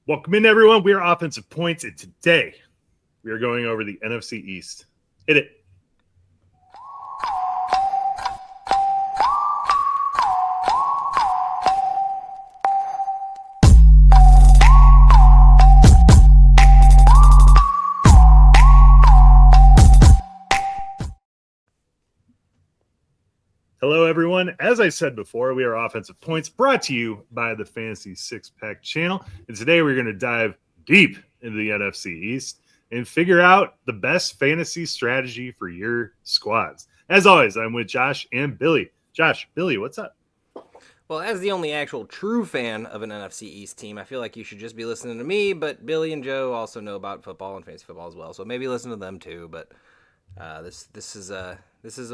Welcome in, everyone. We are Offensive Points, and today we are going over the NFC East. Hit it. Hello, everyone. As I said before, we are Offensive Points, brought to you by the Fantasy Six Pack channel. And today we're going to dive deep into the NFC East and figure out the best fantasy strategy for your squads. As always, I'm with Josh and Billy. Josh, Billy, what's up? Well, as the only actual true fan of an NFC East team, I feel like you should just be listening to me, but Billy and Joe also know about football and fantasy football as well, so maybe listen to them too. But this is a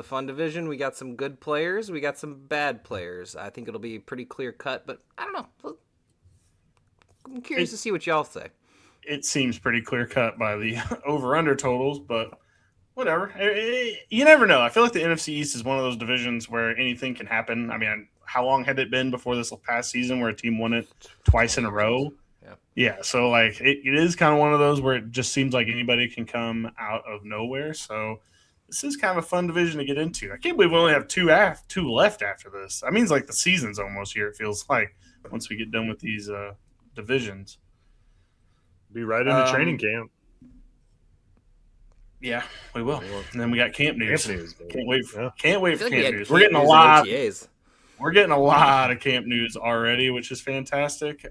fun division. We got some good players, we got some bad players. I think it'll be pretty clear cut, but I don't know. I'm curious to see what y'all say. It seems pretty clear cut by the over-under totals, but whatever. You never know. I feel like the NFC East is one of those divisions where anything can happen. I mean, how long had it been before this past season where a team won it twice in a row? Yeah, so like it is kind of one of those where it just seems like anybody can come out of nowhere. So this is kind of a fun division to get into. I can't believe we only have two left after this. That means like the season's almost here, it feels like, once we get done with these divisions. Be right into training camp. Yeah, we will. And then we got camp news. Can't wait for camp news. We're getting a lot. We're getting a lot of camp news already, which is fantastic.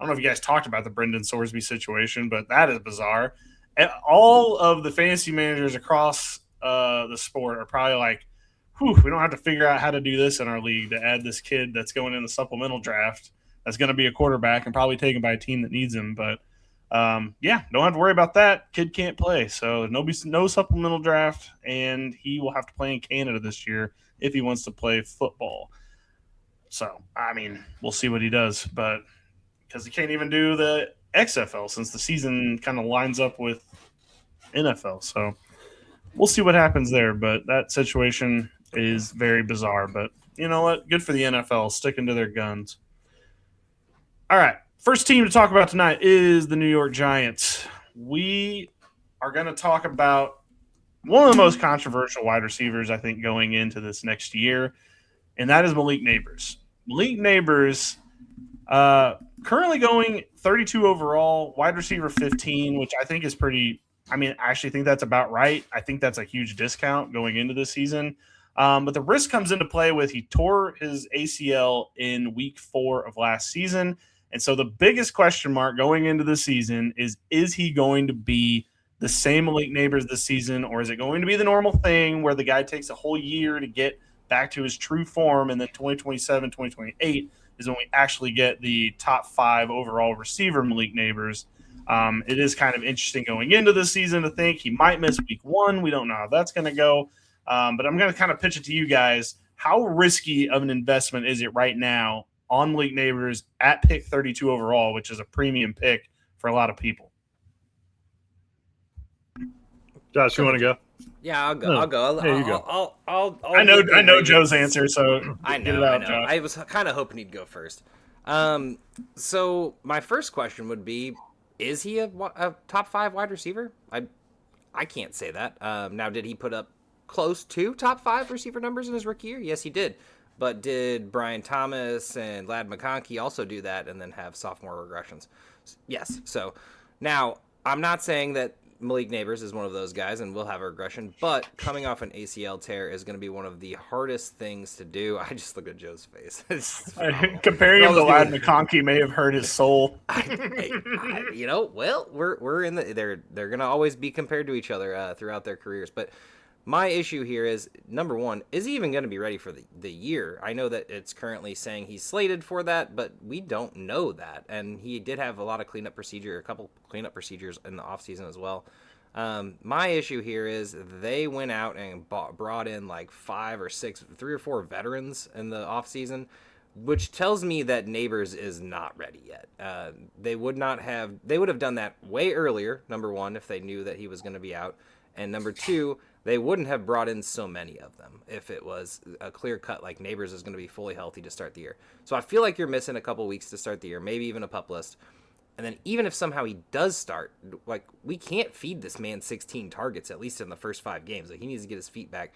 I don't know if you guys talked about the Brendan Sorsby situation, but that is bizarre. All of the fantasy managers across the sport are probably like, we don't have to figure out how to do this in our league to add this kid that's going in the supplemental draft that's going to be a quarterback and probably taken by a team that needs him. But, don't have to worry about that. Kid can't play. So no supplemental draft, and he will have to play in Canada this year if he wants to play football. So, I mean, we'll see what he does, but – because he can't even do the XFL since the season kind of lines up with NFL. So we'll see what happens there. But that situation is very bizarre. But you know what? Good for the NFL sticking to their guns. All right. First team to talk about tonight is the New York Giants. We are going to talk about one of the most controversial wide receivers, I think, going into this next year, and that is Malik Nabers. Malik Nabers currently going 32 overall, wide receiver 15, which I think is pretty – I mean, I actually think that's about right. I think that's a huge discount going into the season. But the risk comes into play with he tore his ACL in week 4 of last season. And so the biggest question mark going into the season is he going to be the same Malik Nabers this season, or is it going to be the normal thing where the guy takes a whole year to get back to his true form, and then 2027, 2028 is when we actually get the top 5 overall receiver, Malik Nabers. It is kind of interesting going into the season to think he might miss week 1. We don't know how that's going to go. But I'm going to kind of pitch it to you guys. How risky of an investment is it right now on Malik Nabers at pick 32 overall, which is a premium pick for a lot of people? Josh, you want to go? Yeah, I'll go. I'll go. There you go. I know Joe's answer, so I know. I was kind of hoping he'd go first. So my first question would be: is he a top 5 wide receiver? I can't say that. Now, did he put up close to top 5 receiver numbers in his rookie year? Yes, he did. But did Brian Thomas and Ladd McConkey also do that and then have sophomore regressions? Yes. So now I'm not saying that Malik Nabers is one of those guys and will have a regression, but coming off an ACL tear is going to be one of the hardest things to do. I just looked at Joe's face. Comparing him to Ladd McConkey may have hurt his soul. We're in the they're going to always be compared to each other throughout their careers, but my issue here is, number one, is he even going to be ready for the year? I know that it's currently saying he's slated for that, but we don't know that. And he did have a couple cleanup procedures in the offseason as well. My issue here is they went out and brought in like 3 or 4 veterans in the offseason, which tells me that Nabers is not ready yet. They would have done that way earlier, number one, if they knew that he was going to be out. And number 2, they wouldn't have brought in so many of them if it was a clear cut like Nabers is going to be fully healthy to start the year. So I feel like you're missing a couple weeks to start the year, maybe even a pup list. And then even if somehow he does start, like, we can't feed this man 16 targets, at least in the first 5 games. Like, he needs to get his feet back.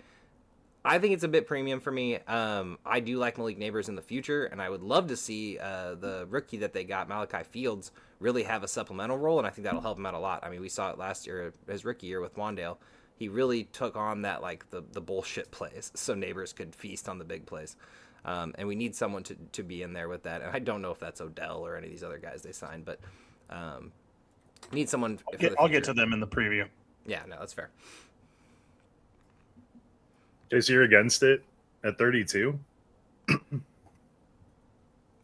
I think it's a bit premium for me. I do like Malik Nabers in the future, and I would love to see the rookie that they got, Malachi Fields, really have a supplemental role, and I think that'll help him out a lot. I mean, we saw it last year, his rookie year with Wandale. He really took on that, like, the bullshit plays, so Nabers could feast on the big plays. And we need someone to be in there with that. And I don't know if that's Odell or any of these other guys they signed, but need someone. I'll get to them in the preview. Yeah, no, that's fair. Okay, so you're against it at 32?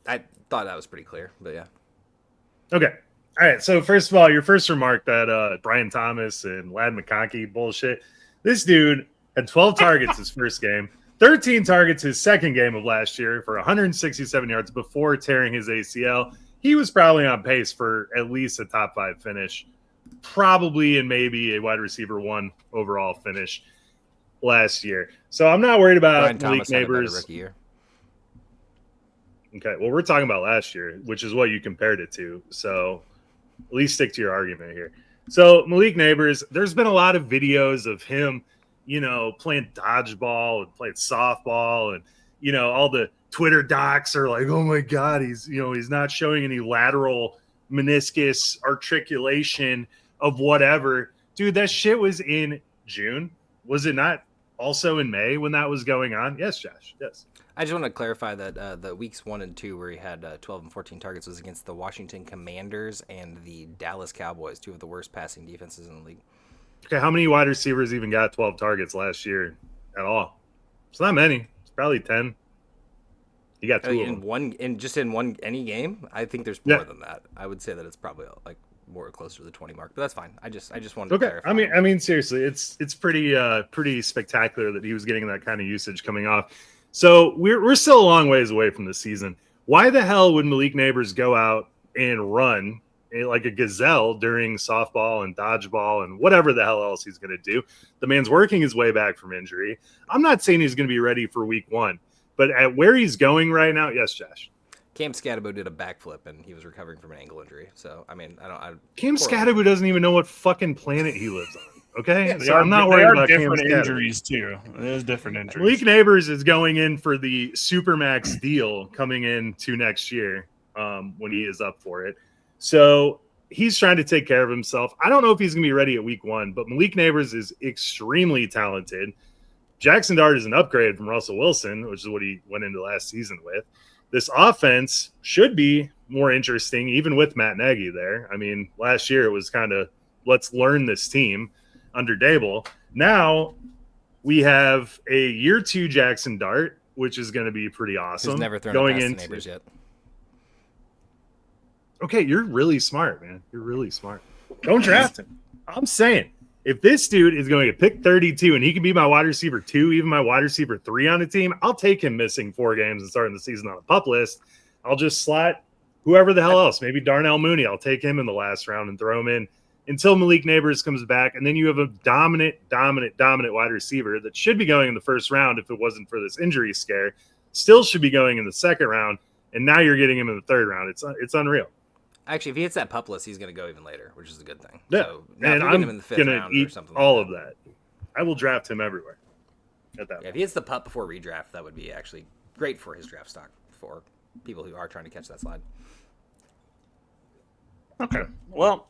I thought that was pretty clear, but yeah. Okay. All right. So first of all, your first remark that Brian Thomas and Lad McConkey bullshit. This dude had 12 targets his first game, 13 targets his second game of last year for 167 yards before tearing his ACL. He was probably on pace for at least a top 5 finish, probably and maybe a wide receiver 1 overall finish last year. So I'm not worried about Malik Nabers. Rookie year. Okay, well, we're talking about last year, which is what you compared it to. So at least stick to your argument here. So Malik Nabers, there's been a lot of videos of him, playing dodgeball and playing softball, and all the Twitter docs are like, oh my God, he's not showing any lateral meniscus articulation of whatever. Dude, that shit was in June. Was it not also in May when that was going on? Yes, Josh. Yes. I just want to clarify that the weeks 1 and 2 where he had 12 and 14 targets was against the Washington Commanders and the Dallas Cowboys, 2 of the worst passing defenses in the league. Okay, how many wide receivers even got 12 targets last year at all? It's not many. It's probably 10. You got 2 of them. In any game? I think there's more than that. I would say that it's probably like more closer to the 20 mark, but that's fine. I just wanted to clarify. I mean, seriously, it's pretty spectacular that he was getting that kind of usage coming off. So we're still a long ways away from the season. Why the hell would Malik Nabers go out and run like a gazelle during softball and dodgeball and whatever the hell else he's going to do? The man's working his way back from injury. I'm not saying he's going to be ready for week 1, but at where he's going right now, yes, Josh. Cam Scatterbo did a backflip and he was recovering from an ankle injury. So I mean, Cam Scatterbo doesn't even know what fucking planet he lives on. Okay, yeah, so I'm not worried about different injuries too. There's different injuries. Malik Nabers is going in for the Supermax deal coming into next year when he is up for it. So he's trying to take care of himself. I don't know if he's going to be ready at week 1, but Malik Nabers is extremely talented. Jaxson Dart is an upgrade from Russell Wilson, which is what he went into last season with. This offense should be more interesting, even with Matt Nagy there. I mean, last year it was kind of let's learn this team under Dable. Now we have a year 2 Jaxson Dart, which is going to be pretty awesome. Who's never thrown going into Nabers yet. Okay, you're really smart, man. You're really smart. Don't draft him. I'm saying, if this dude is going to pick 32 and he can be my wide receiver 2, even my wide receiver 3 on the team, I'll take him missing 4 games and starting the season on a pup list. I'll just slot whoever the hell else, maybe Darnell Mooney. I'll take him in the last round and throw him in until Malik Nabers comes back. And then you have a dominant wide receiver that should be going in the first round if it wasn't for this injury scare. Still should be going in the second round. And now you're getting him in the third round. It's unreal. Actually, if he hits that pup list, he's going to go even later, which is a good thing. Yeah, so and I'm going to eat all of that. I will draft him everywhere at that point. If he hits the pup before redraft, that would be actually great for his draft stock for people who are trying to catch that slide. Okay. Well,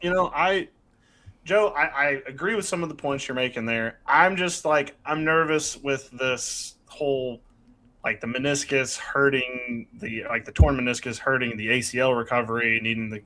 Joe, I agree with some of the points you're making there. I'm just I'm nervous with this whole the meniscus hurting the torn meniscus hurting the ACL recovery, needing the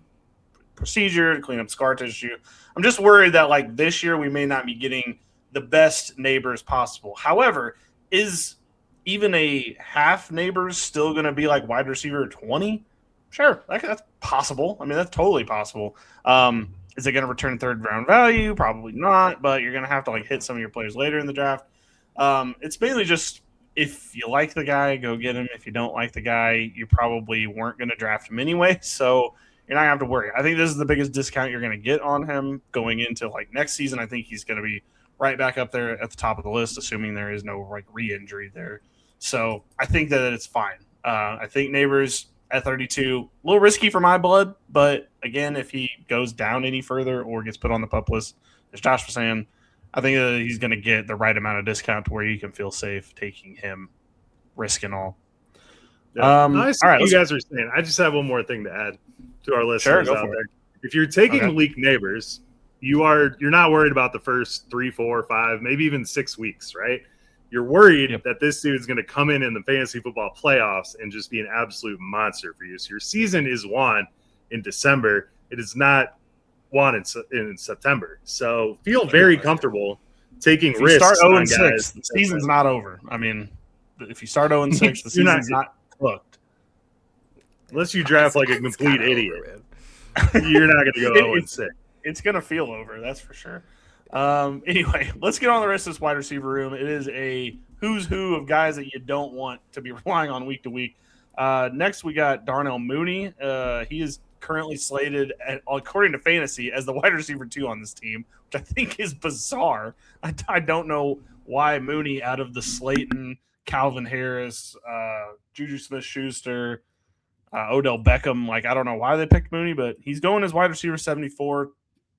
procedure to clean up scar tissue. I'm just worried that this year we may not be getting the best Nabers possible. However, is even a half Nabers still going to be wide receiver 20? Sure, that's possible. I mean, that's totally possible. Is it going to return third round value? Probably not, but you're going to have to hit some of your players later in the draft. It's mainly just, if you like the guy, go get him. If you don't like the guy, you probably weren't going to draft him anyway, so you're not going to have to worry. I think this is the biggest discount you're going to get on him going into next season. I think he's going to be right back up there at the top of the list, assuming there is no re-injury there. So I think that it's fine. I think Nabers, at 32. A little risky for my blood, but again, if he goes down any further or gets put on the PUP list, as Josh was saying, I think that he's going to get the right amount of discount to where you can feel safe taking him, risk and all. Yeah. All right, you guys are saying. I just have one more thing to add to our listeners out there. If you're taking Malik Nabers, you're not worried about the first 3, 4, 5, maybe even 6 weeks, right? You're worried that this dude's going to come in the fantasy football playoffs and just be an absolute monster for you. So your season is won in December. It is not won in September. So feel very comfortable taking risks. Start 0-6. The season's not over. I mean, if you start 0-6, the season's not cooked. Unless you draft like a complete idiot. You're not going to go 0-6. It's going to feel over, that's for sure. Anyway, let's get on the rest of this wide receiver room. It is a who's who of guys that you don't want to be relying on week to week. Next, we got Darnell Mooney. He is currently slated, according to Fantasy, as the wide receiver 2 on this team, which I think is bizarre. I don't know why Mooney, out of the Slayton, Calvin Harris, Juju Smith-Schuster, Odell Beckham, I don't know why they picked Mooney, but he's going as wide receiver 74,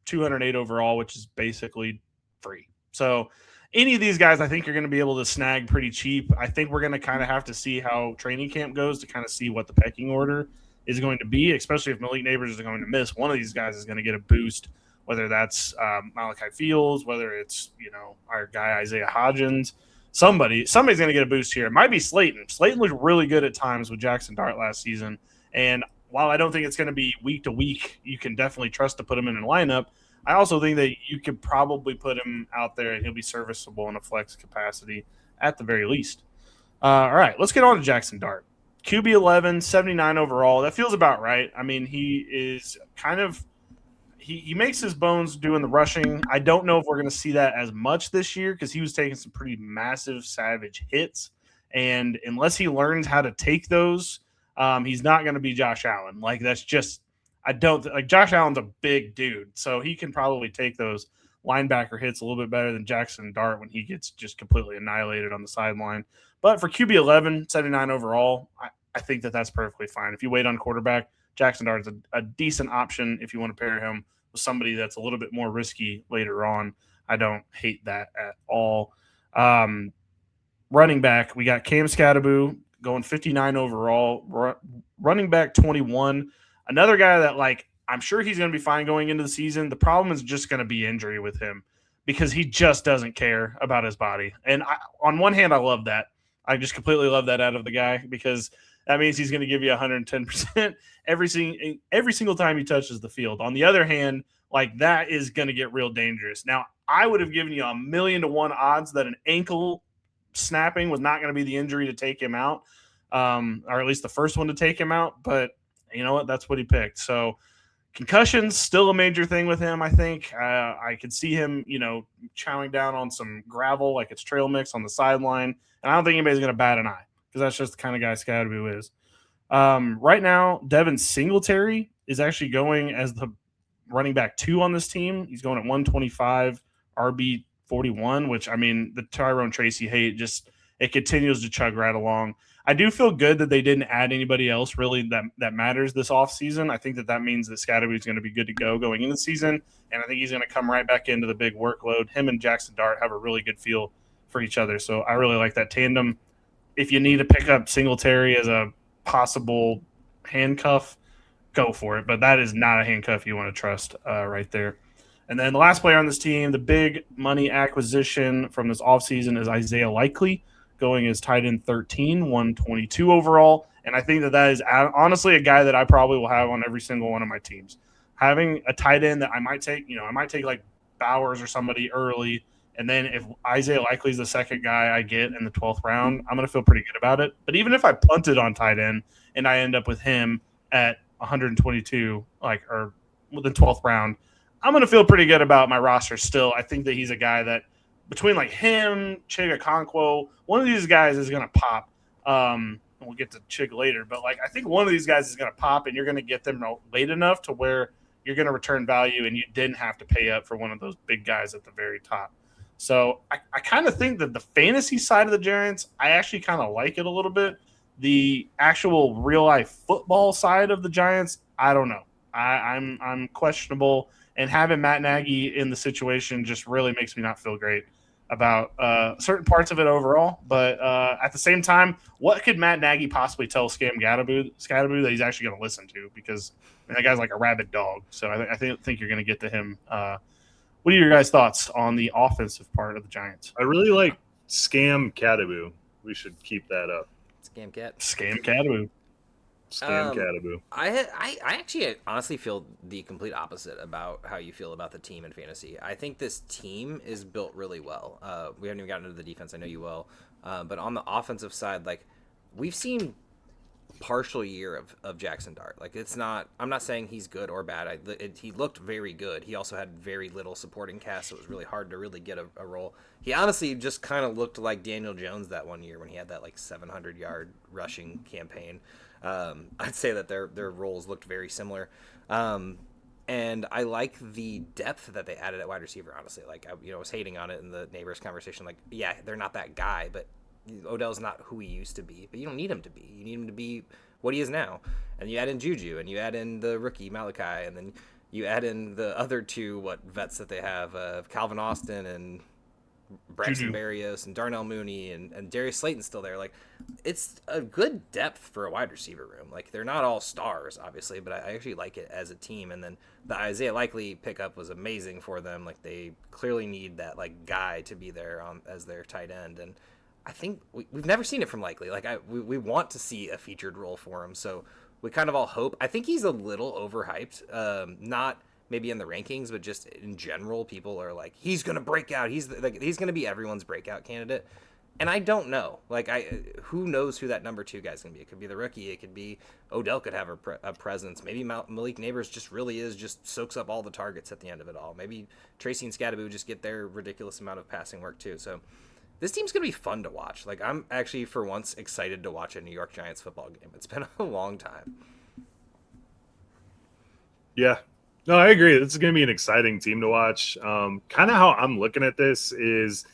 208 overall, which is basically free. So any of these guys I think you're going to be able to snag pretty cheap. I think we're going to kind of have to see how training camp goes to kind of see what the pecking order is going to be, especially if Malik Nabers is going to miss. One of these guys is going to get a boost, whether that's Malachi Fields, whether it's, our guy Isaiah Hodgins. Somebody's going to get a boost here. It might be Slayton. Slayton looked really good at times with Jaxson Dart last season. And while I don't think it's going to be week to week, you can definitely trust to put him in a lineup. I also think that you could probably put him out there and he'll be serviceable in a flex capacity at the very least. All right, let's get on to Jaxson Dart. QB 11, 79 overall. That feels about right. I mean, he is kind of he makes his bones doing the rushing. I don't know if we're going to see that as much this year because he was taking some pretty massive, savage hits. And unless he learns how to take those, he's not going to be Josh Allen. That's just Josh Allen's a big dude, so he can probably take those linebacker hits a little bit better than Jaxson Dart when he gets just completely annihilated on the sideline. But for QB 11, 79 overall, I think that's perfectly fine. If you wait on quarterback, Jaxson Dart is a decent option if you want to pair him with somebody that's a little bit more risky later on. I don't hate that at all. Running back, we got Cam Scatterboo going 59 overall, running back 21. Another guy that, I'm sure he's going to be fine going into the season. The problem is just going to be injury with him because he just doesn't care about his body. And on one hand, I love that. I just completely love that out of the guy because that means he's going to give you 110% every single time he touches the field. On the other hand, that is going to get real dangerous. Now, I would have given you 1,000,000-to-1 odds that an ankle snapping was not going to be the injury to take him out, or at least the first one to take him out. But you know what? That's what he picked. So concussions still a major thing with him, I think. I could see him, chowing down on some gravel like it's trail mix on the sideline. And I don't think anybody's going to bat an eye because that's just the kind of guy Scatterboo is. Right now, Devin Singletary is actually going as the running back 2 on this team. He's going at 125, RB 41, which, the Tyrone Tracy hate it continues to chug right along. I do feel good that they didn't add anybody else really that matters this offseason. I think that means that Scatterboo is going to be good to go going into the season, and I think he's going to come right back into the big workload. Him and Jaxson Dart have a really good feel for each other, so I really like that tandem. If you need to pick up Singletary as a possible handcuff, go for it, but that is not a handcuff you want to trust right there. And then the last player on this team, the big money acquisition from this offseason is Isaiah Likely, going as tight end 13, 122 overall. And I think that is honestly a guy that I probably will have on every single one of my teams. Having a tight end that I might take like Bowers or somebody early, and then if Isaiah Likely is the second guy I get in the 12th round, I'm going to feel pretty good about it. But even if I punted on tight end and I end up with him at 122, or with the 12th round, I'm going to feel pretty good about my roster still. I think that he's a guy that between him, Chig Okwonkwo, one of these guys is going to pop. We'll get to Chig later, but I think one of these guys is going to pop, and you're going to get them late enough to where you're going to return value, and you didn't have to pay up for one of those big guys at the very top. So I kind of think that the fantasy side of the Giants, I actually kind of like it a little bit The actual real life football side of the Giants, I don't know. I'm questionable, and having Matt Nagy in the situation just really makes me not feel great about certain parts of it overall. But at the same time, what could Matt Nagy possibly tell Scadaboo that he's actually going to listen to? Because that guy's like a rabid dog. So I think you're going to get to him. What are your guys' thoughts on the offensive part of the Giants? I really like Scam Cadaboo. We should keep that up. Scam Cat. Scam Cadaboo. Scam Cadaboo. I actually honestly feel the complete opposite about how you feel about the team in fantasy. I think this team is built really well. We haven't even gotten into the defense. I know you will. But on the offensive side, like, we've seen partial year of Jaxson Dart. Like, it's not, I'm not saying he's good or bad. He looked very good. He also had very little supporting cast, so it was really hard to really get a role. He honestly just kind of looked like Daniel Jones that one year when he had that like 700-yard rushing campaign. I'd say that their roles looked very similar. And I like the depth that they added at wide receiver, honestly. Like, I was hating on it in the Neighbors conversation. Like, yeah, they're not that guy, but Odell's not who he used to be. But you don't need him to be. You need him to be what he is now. And you add in Juju, and you add in the rookie Malachi, and then you add in the other two vets that they have, Calvin Austin and Braxton Berrios and Darnell Mooney and Darius Slayton's still there. Like, it's a good depth for a wide receiver room. Like, they're not all stars, obviously, but I actually like it as a team. And then the Isaiah Likely pickup was amazing for them. Like, they clearly need that like guy to be there as their tight end. And I think we've never seen it from Likely. Like, we want to see a featured role for him. So we kind of all hope. I think he's a little overhyped. Not maybe in the rankings, but just in general, people are like, he's going to break out. He's going to be everyone's breakout candidate. And I don't know. Like, who knows who that number 2 guy's going to be? It could be the rookie. It could be Odell could have a presence. Maybe Malik Nabers just soaks up all the targets at the end of it all. Maybe Tracy and Scadaboo just get their ridiculous amount of passing work too. So this team's going to be fun to watch. Like, I'm actually for once excited to watch a New York Giants football game. It's been a long time. Yeah. No, I agree. This is going to be an exciting team to watch. Kind of how I'm looking at this is,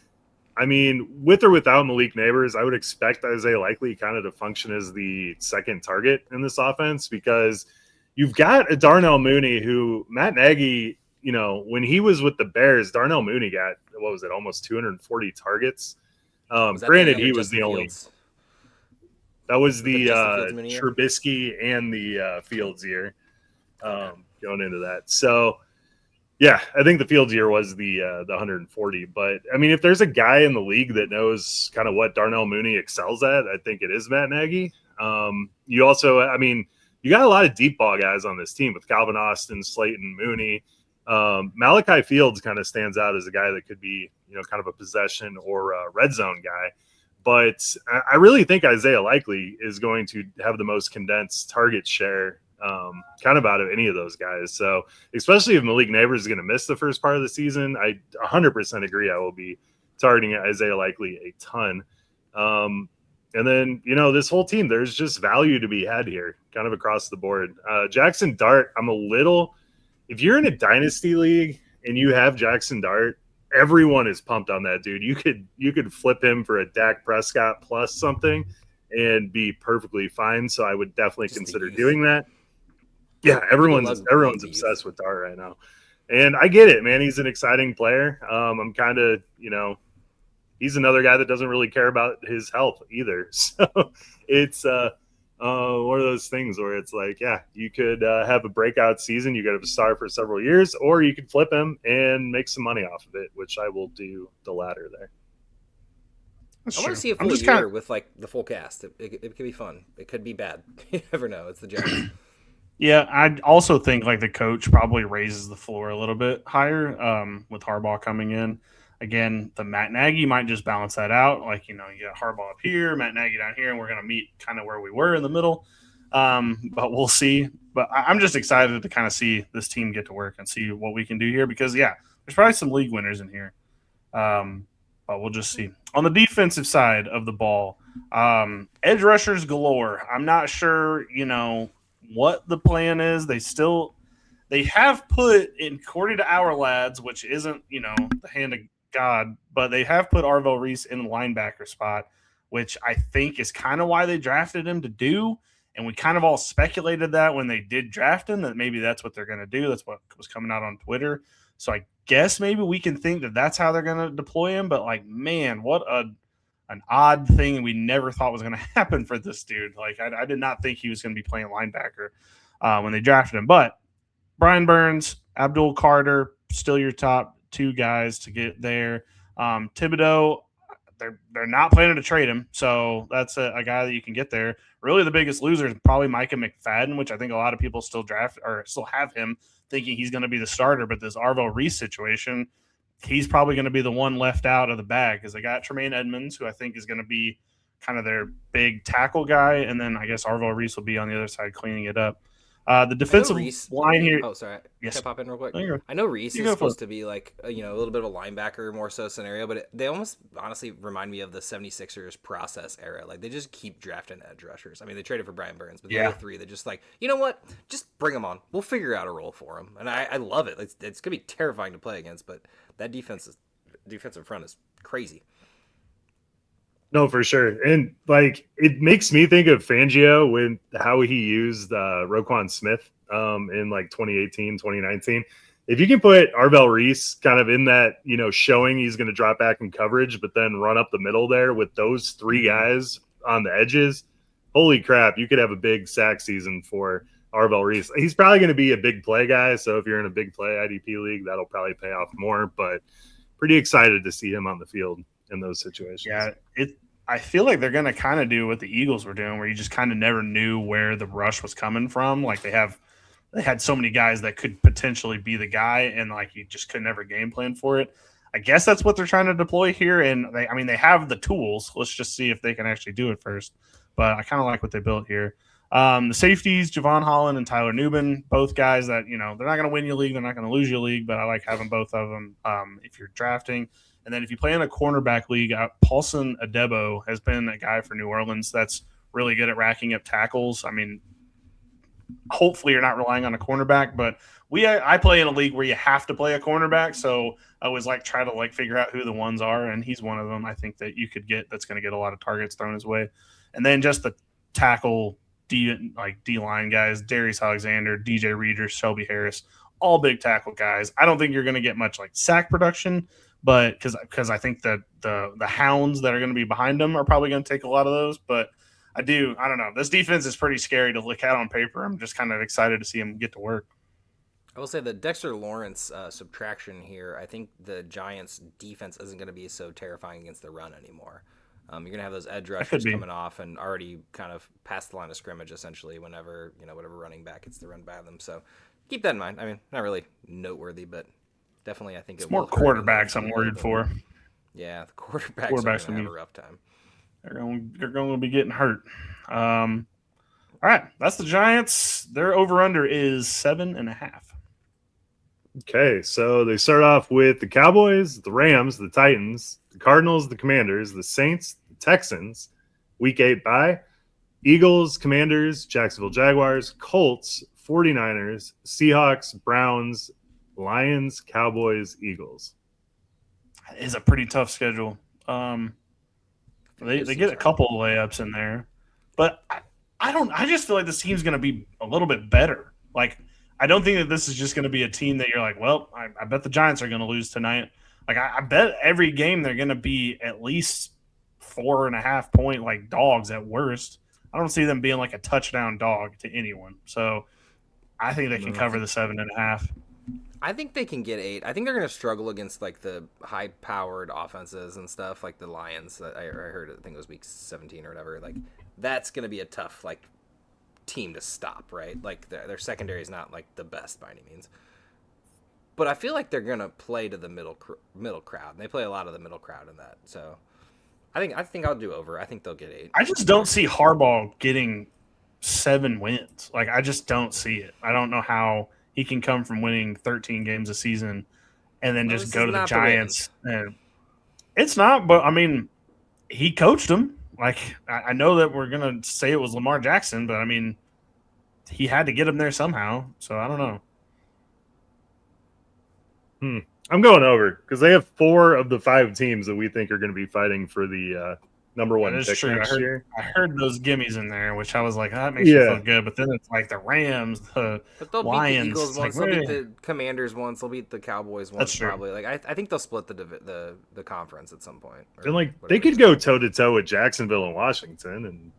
I mean, with or without Malik Nabers, I would expect Isaiah Likely kind of to function as the second target in this offense, because you've got a Darnell Mooney who Matt Nagy, when he was with the Bears, Darnell Mooney got, what was it, almost 240 targets. Granted, he was the only. That was the Trubisky and the Fields year. Going into that. So, yeah, I think the Fields year was the 140. But, I mean, if there's a guy in the league that knows kind of what Darnell Mooney excels at, I think it is Matt Nagy. You also, I mean, you got a lot of deep ball guys on this team with Calvin Austin, Slayton, Mooney. Malachi Fields kind of stands out as a guy that could be, kind of a possession or a red zone guy. But I really think Isaiah Likely is going to have the most condensed target share kind of out of any of those guys. So especially if Malik Nabers is going to miss the first part of the season, I 100% agree I will be targeting Isaiah Likely a ton. And then, this whole team, there's just value to be had here kind of across the board. Jaxson Dart, if you're in a dynasty league and you have Jaxson Dart, everyone is pumped on that dude. You could flip him for a Dak Prescott plus something and be perfectly fine. So I would definitely consider doing that. Yeah, everyone's obsessed with Dart right now. And I get it, man. He's an exciting player. I'm kind of, he's another guy that doesn't really care about his health either. So it's one of those things where it's like, yeah, you could have a breakout season. You could have a star for several years, or you could flip him and make some money off of it, which I will do the latter there. I want to see a full year with like the full cast. It could be fun. It could be bad. You never know. It's the Giants. Yeah, I also think like the coach probably raises the floor a little bit higher with Harbaugh coming in. Again, the Matt Nagy might just balance that out. Like, you got Harbaugh up here, Matt Nagy down here, and we're going to meet kind of where we were in the middle. But we'll see. But I'm just excited to kind of see this team get to work and see what we can do here because, yeah, there's probably some league winners in here. But we'll just see. On the defensive side of the ball, edge rushers galore. I'm not sure, what the plan is. They have put, according to our lads, which isn't, the hand of God, but they have put Arvell Reese in the linebacker spot, which I think is kind of why they drafted him to do. And we kind of all speculated that when they did draft him, that maybe that's what they're going to do. That's what was coming out on Twitter. So I guess maybe we can think that that's how they're going to deploy him. But like, man, what an odd thing we never thought was going to happen for this dude. Like, I did not think he was going to be playing linebacker when they drafted him. But Brian Burns, Abdul Carter, still your top two guys to get there. Thibodeau, they're not planning to trade him, so that's a guy that you can get there. Really, the biggest loser is probably Micah McFadden, which I think a lot of people still draft or still have him thinking he's going to be the starter. But this Arvell Reese situation, he's probably going to be the one left out of the bag because they got Tremaine Edmonds, who I think is going to be kind of their big tackle guy, and then I guess Arvell Reese will be on the other side cleaning it up. The defensive line here. Oh, sorry. Yes. Can I pop in real quick? No, I know Reese is supposed to be like, a little bit of a linebacker more so scenario, but they almost honestly remind me of the 76ers process era. Like, they just keep drafting edge rushers. I mean, they traded for Brian Burns, but the other three, they're just like, you know what? Just bring them on. We'll figure out a role for them. And I love it. It's going to be terrifying to play against, but that defensive front is crazy. No, for sure. And like, it makes me think of Fangio with how he used Roquan Smith in like 2018, 2019. If you can put Arvell Reese kind of in that, showing he's going to drop back in coverage, but then run up the middle there with those three guys on the edges, holy crap, you could have a big sack season for Arvell Reese. He's probably going to be a big play guy. So if you're in a big play IDP league, that'll probably pay off more, but pretty excited to see him on the field in those situations. Yeah, I feel like they're going to kind of do what the Eagles were doing, where you just kind of never knew where the rush was coming from. Like they had so many guys that could potentially be the guy, and like you just could never game plan for it. I guess that's what they're trying to deploy here, and they have the tools. Let's just see if they can actually do it first. But I kind of like what they built here. The safeties, Javon Holland and Tyler Nubin, both guys that they're not going to win your league, they're not going to lose your league, but I like having both of them if you're drafting. And then if you play in a cornerback league, Paulson Adebo has been a guy for New Orleans that's really good at racking up tackles. I mean, hopefully you're not relying on a cornerback, but I play in a league where you have to play a cornerback, so I always try to figure out who the ones are, and he's one of them I think that you could get that's going to get a lot of targets thrown his way. And then just the tackle D-line guys, Darius Alexander, DJ Reader, Shelby Harris, all big tackle guys. I don't think you're going to get much sack production, but because I think that the hounds that are going to be behind them are probably going to take a lot of those. But I don't know. This defense is pretty scary to look at on paper. I'm just kind of excited to see them get to work. I will say the Dexter Lawrence subtraction here, I think the Giants' defense isn't going to be so terrifying against the run anymore. You're going to have those edge rushers coming off and already kind of past the line of scrimmage, essentially, whenever, whatever running back gets to run by them. So keep that in mind. I mean, not really noteworthy, but definitely I think it's more quarterbacks I'm worried for. Yeah, the quarterbacks are going to have a rough time. They're going to be getting hurt. All right, that's the Giants. Their over-under is 7.5. Okay, so they start off with the Cowboys, the Rams, the Titans, the Cardinals, the Commanders, the Saints, the Texans, Week 8 bye, Eagles, Commanders, Jacksonville Jaguars, Colts, 49ers, Seahawks, Browns, Lions, Cowboys, Eagles. It is a pretty tough schedule. They get a couple of layups in there, but I just feel like this team's going to be a little bit better. I don't think that this is just going to be a team that you're like, well, I bet the Giants are going to lose tonight. I bet every game they're going to be at least 4.5 point dogs at worst. I don't see them being a touchdown dog to anyone. So I think they can cover the 7.5. I think they can get 8. I think they're going to struggle against the high-powered offenses and stuff like the Lions. I heard, I think it was week 17 or whatever. That's going to be a tough team to stop, right? Their secondary is not the best by any means. But I feel like they're going to play to the middle crowd. And they play a lot of the middle crowd in that. So I think I'll do over. I think they'll get 8. I just don't see Harbaugh getting 7 wins. I just don't see it. I don't know how he can come from winning 13 games a season and then just go to the Giants. And it's not, but I mean, he coached them. I know that we're going to say it was Lamar Jackson, but I mean, he had to get him there somehow. So I don't know. I'm going over because they have 4 of the 5 teams that we think are going to be fighting for the number one That is pick true. next year. I heard those gimmies in there, which I was like, that makes you feel good. But then it's like the Rams, the But they'll Lions. beat the Eagles once. Like, They'll beat the Commanders once. They'll beat the Cowboys once. That's true. Probably. Like I think they'll split the conference at some point. And like they could go toe to toe with Jacksonville and Washington, and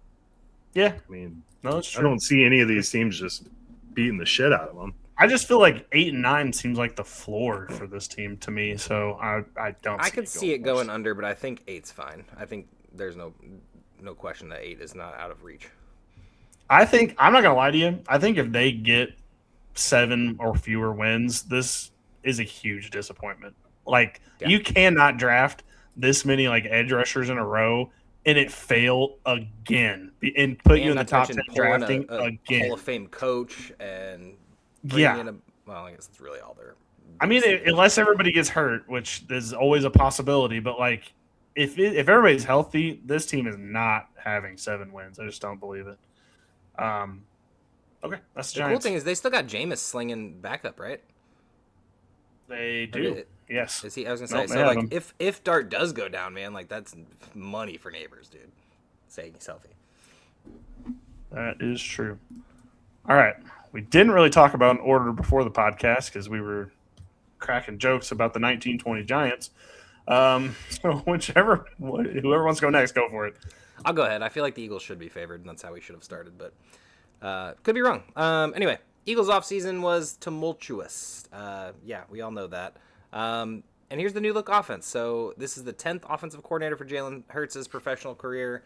yeah, I mean, no, that's true. I don't see any of these teams just beating the shit out of them. I just feel like 8 and 9 seems like the floor for this team to me. So I don't. I could see it going under, but I think 8's fine. I think there's no question that 8 is not out of reach. I think I'm not gonna lie to you. I think if they get 7 or fewer wins, this is a huge disappointment. Like you cannot draft this many like edge rushers in a row and it fail again and put you in the top 10 drafting again. Hall of Fame coach and well, I guess that's really all there. I mean, unless everybody gets hurt, which is always a possibility, but like if everybody's healthy, this team is not having 7 wins. I just don't believe it. Okay, that's the Giants. Cool thing is they still got Jameis slinging backup, right? They do. Yes. Is he? I was gonna say. So like, if Dart does go down, man, like that's money for Nabers, dude. Saying he's healthy. That is true. All right, we didn't really talk about an order before the podcast because we were cracking jokes about the 1920 Giants. So whoever wants to go next, go for it. I'll go ahead. I feel like the Eagles should be favored, and that's how we should have started, but could be wrong. Anyway, Eagles offseason was tumultuous. Yeah, we all know that. And here's the new look offense. So this is the 10th offensive coordinator for Jalen Hurts' professional career.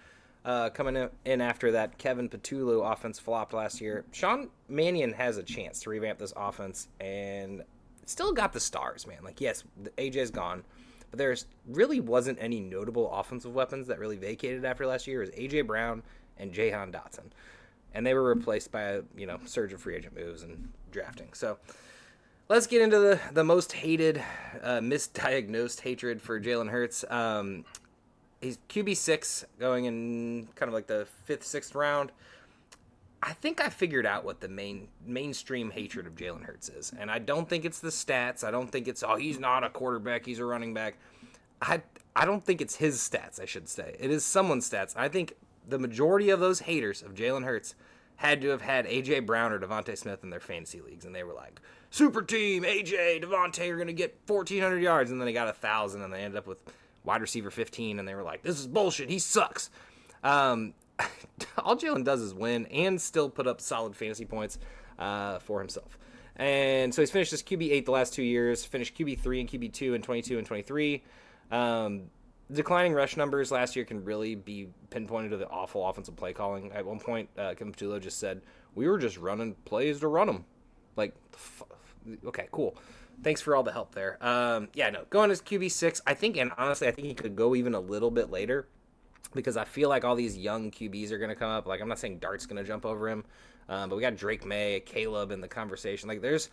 Coming in after that Kevin Petullo offense flopped last year. Sean Mannion has a chance to revamp this offense, and still got the stars, man. Like, yes, AJ's gone, but there's really wasn't any notable offensive weapons that really vacated after last year. It was AJ Brown and Jahan Dotson, and they were replaced by a surge of free agent moves and drafting. So let's get into the most hated, misdiagnosed hatred for Jalen Hurts. He's QB6 going in kind of like the 5th, 6th round. I think I figured out what the mainstream hatred of Jalen Hurts is. And I don't think it's the stats. I don't think it's, he's not a quarterback, he's a running back. I don't think it's his stats, I should say. It is someone's stats. I think the majority of those haters of Jalen Hurts had to have had A.J. Brown or DeVonta Smith in their fantasy leagues. And they were like, super team, A.J., DeVonta are going to get 1,400 yards. And then they got 1,000 and they ended up with wide receiver 15, and they were like, this is bullshit. He sucks. All Jalen does is win and still put up solid fantasy points for himself. And so he's finished as QB8 the last 2 years, finished QB3 and QB2 in 22 and 23. Declining rush numbers last year can really be pinpointed to the awful offensive play calling. At one point, Kevin Petullo just said, we were just running plays to run them. Like, okay, cool. Thanks for all the help there. Going as QB6, I think, and honestly, I think he could go even a little bit later because I feel like all these young QBs are going to come up. Like, I'm not saying Dart's going to jump over him, but we got Drake May, Caleb in the conversation. Like, there's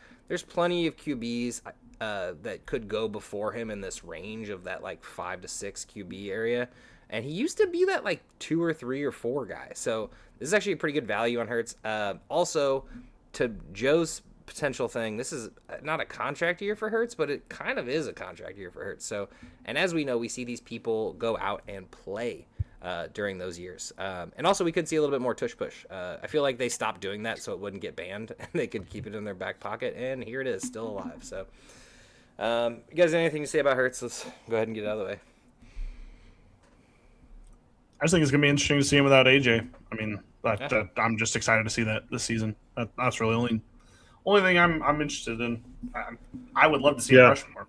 plenty of QBs that could go before him in this range of that, like, 5 to 6 QB area. And he used to be that, like, 2 or 3 or 4 guy. So this is actually a pretty good value on Hurts. Also, to Joe's potential thing, this is not a contract year for Hurts, but it kind of is a contract year for Hurts. So, and as we know, we see these people go out and play during those years. And also we could see a little bit more tush push. I feel like they stopped doing that so it wouldn't get banned and they could keep it in their back pocket, and here it is, still alive. So you guys have anything to say about Hurts? Let's go ahead and get it out of the way. I just think it's gonna be interesting to see him without AJ. I mean, I'm just excited to see that this season. That's really only thing I'm interested in. I would love to see him rush more.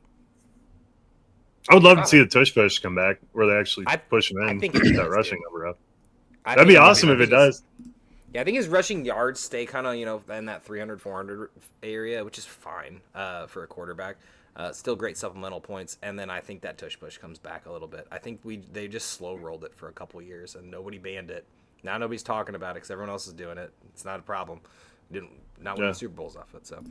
I would love to see the tush push come back where they actually push him in and get that rushing number up. That'd be awesome if it does. Yeah, I think his rushing yards stay kind of, in that 300, 400 area, which is fine for a quarterback. Still great supplemental points. And then I think that tush push comes back a little bit. I think they just slow rolled it for a couple years and nobody banned it. Now nobody's talking about it because everyone else is doing it. It's not a problem. Not winning Super Bowls off it. So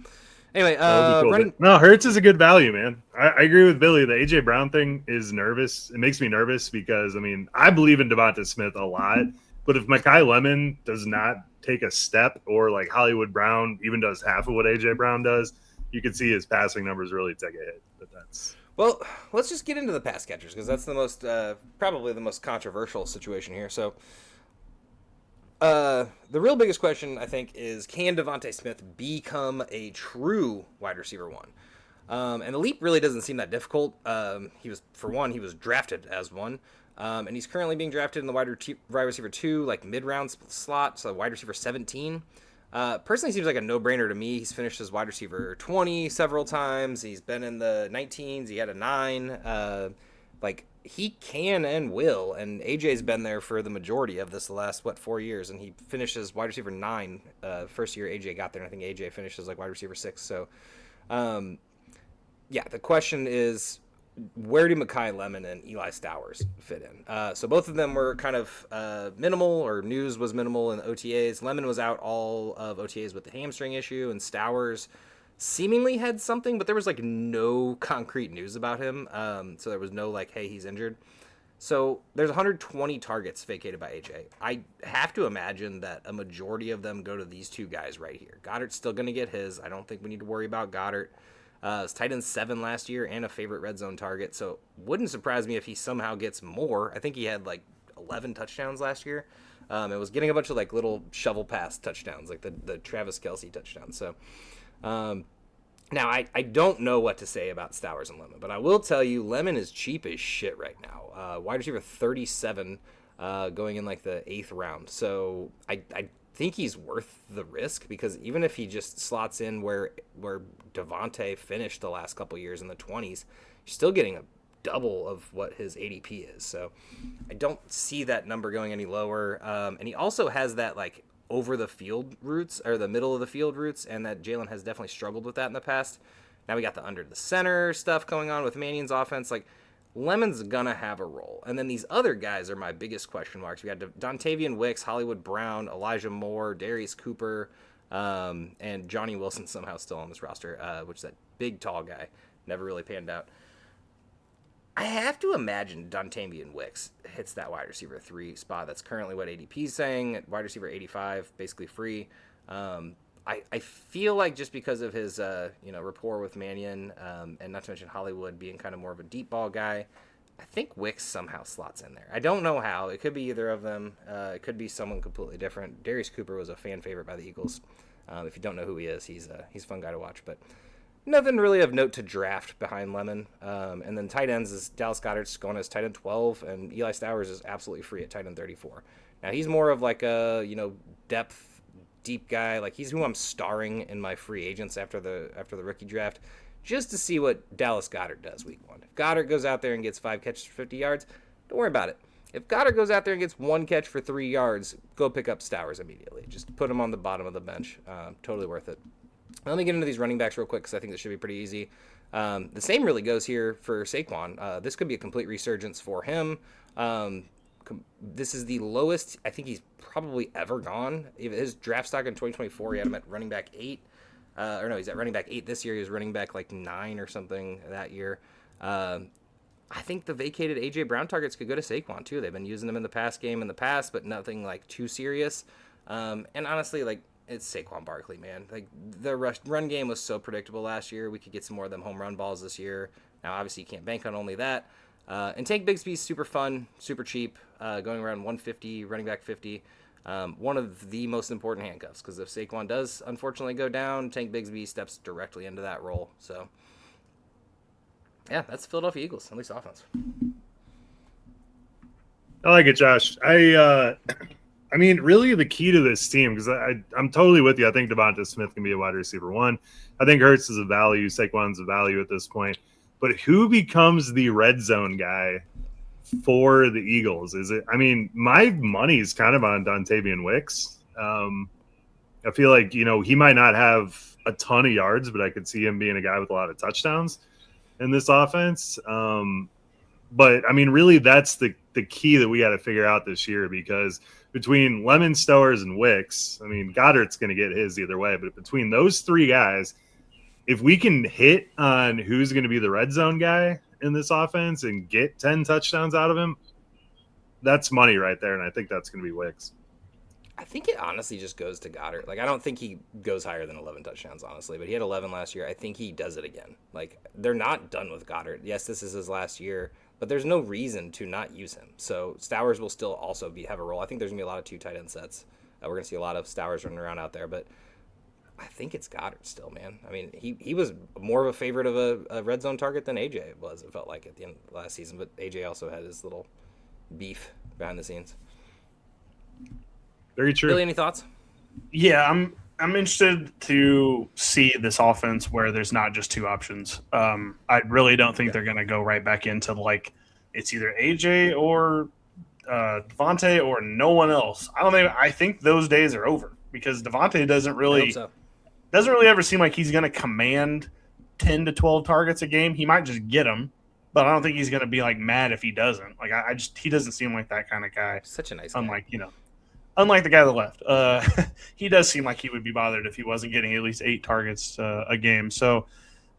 anyway, cool. No, Hurts is a good value, man. I agree with Billy. The AJ Brown thing is nervous. It makes me nervous because I believe in DeVonta Smith a lot, but if Mekhi Lemon does not take a step, or like Hollywood Brown even does half of what AJ Brown does, you could see his passing numbers really take a hit. But Well, let's just get into the pass catchers because that's the most probably the most controversial situation here. So, the real biggest question I think is, can DeVonta Smith become a true wide receiver one? And the leap really doesn't seem that difficult. He was drafted as one, and he's currently being drafted in the wide receiver 2, like mid-round slot, so wide receiver 17. Personally, seems like a no-brainer to me. He's finished as wide receiver 20 several times. He's been in the 19s. He had a 9. He can and will, and AJ's been there for the majority of this the last 4 years, and he finished as wide receiver 9 first year AJ got there, and I think AJ finished as like wide receiver 6. So, the question is, where do Mekhi Lemon and Eli Stowers fit in? So both of them were kind of minimal, or news was minimal in the OTAs. Lemon was out all of OTAs with the hamstring issue, and Stowers seemingly had something, but there was like no concrete news about him. So there was no like, hey, he's injured. So there's 120 targets vacated by AJ. I have to imagine that a majority of them go to these two guys right here. Goedert's still going to get his. I don't think we need to worry about Goedert. Was tight end 7 last year and a favorite red zone target, so wouldn't surprise me if he somehow gets more. I think he had like 11 touchdowns last year. It was getting a bunch of like little shovel pass touchdowns, like the Travis Kelce touchdowns. So now I don't know what to say about Stowers and Lemon, but I will tell you Lemon is cheap as shit right now. Wide receiver 37 going in like the 8th round. So I think he's worth the risk, because even if he just slots in where DeVonta finished the last couple years in the 20s, you're still getting a double of what his ADP is. So I don't see that number going any lower. And he also has that like over the field routes, or the middle of the field routes, and that Jalen has definitely struggled with that in the past. Now we got the under the center stuff going on with Mannion's offense. Like, Lemon's gonna have a role. And then these other guys are my biggest question marks. We got Dontavian Wicks, Hollywood Brown, Elijah Moore, Darius Cooper, and Johnny Wilson somehow still on this roster, which is that big, tall guy. Never really panned out. I have to imagine Dontavian Wicks hits that wide receiver 3 spot. That's currently what ADP is saying. Wide receiver 85, basically free. I feel like just because of his rapport with Mannion, and not to mention Hollywood being kind of more of a deep ball guy, I think Wicks somehow slots in there. I don't know how. It could be either of them. It could be someone completely different. Darius Cooper was a fan favorite by the Eagles. If you don't know who he is, he's a fun guy to watch. But nothing really of note to draft behind Lemon. And then tight ends is Dallas Goedert's going as tight end 12, and Eli Stowers is absolutely free at tight end 34. Now he's more of like a depth, deep guy. Like, he's who I'm starring in my free agents after the rookie draft, just to see what Dallas Goedert does week 1. If Goedert goes out there and gets 5 catches for 50 yards, don't worry about it. If Goedert goes out there and gets 1 catch for 3 yards, go pick up Stowers immediately. Just put him on the bottom of the bench. Totally worth it. Let me get into these running backs real quick, because I think this should be pretty easy. The same really goes here for Saquon. This could be a complete resurgence for him. This is the lowest I think he's probably ever gone. His draft stock in 2024, he had him at running back 8. He's at running back 8 this year. He was running back like 9 or something that year. I think the vacated A.J. Brown targets could go to Saquon too. They've been using them in the pass game in the past, but nothing like too serious. And honestly, like, it's Saquon Barkley, man. Like, the run game was so predictable last year. We could get some more of them home run balls this year. Now, obviously, you can't bank on only that. And Tank Bigsby's super fun, super cheap, going around 150, running back 50. One of the most important handcuffs, because if Saquon does unfortunately go down, Tank Bigsby steps directly into that role. So, yeah, that's the Philadelphia Eagles, at least offense. I like it, Josh. I mean, really the key to this team, because I'm totally with you. I think DeVonta Smith can be a wide receiver 1. I think Hurts is a value. Saquon's a value at this point. But who becomes the red zone guy for the Eagles? Is it? I mean, my money's kind of on Dontavian Wicks. I feel like, he might not have a ton of yards, but I could see him being a guy with a lot of touchdowns in this offense. But, I mean, really that's the key that we got to figure out this year, because between Lemon, Stowers, and Wicks, I mean, Goedert's going to get his either way. But between those 3 guys, if we can hit on who's going to be the red zone guy in this offense and get 10 touchdowns out of him, that's money right there, and I think that's going to be Wicks. I think it honestly just goes to Goedert. Like, I don't think he goes higher than 11 touchdowns, honestly, but he had 11 last year. I think he does it again. Like, they're not done with Goedert. Yes, this is his last year, but there's no reason to not use him. So Stowers will still also have a role. I think there's going to be a lot of 2 tight end sets. We're going to see a lot of Stowers running around out there, but I think it's Goedert still, man. I mean, he was more of a favorite of a red zone target than AJ was, it felt like, at the end of last season, but AJ also had his little beef behind the scenes. Very true. Billy, any thoughts? Yeah, I'm interested to see this offense where there's not just 2 options. I really don't think they're going to go right back into like it's either AJ or DeVonta or no one else. I think those days are over because DeVonta doesn't really ever seem like he's going to command 10 to 12 targets a game. He might just get them, but I don't think he's going to be like mad if he doesn't. Like he doesn't seem like that kind of guy. Such a nice guy. Unlike the guy that left, he does seem like he would be bothered if he wasn't getting at least 8 targets a game. So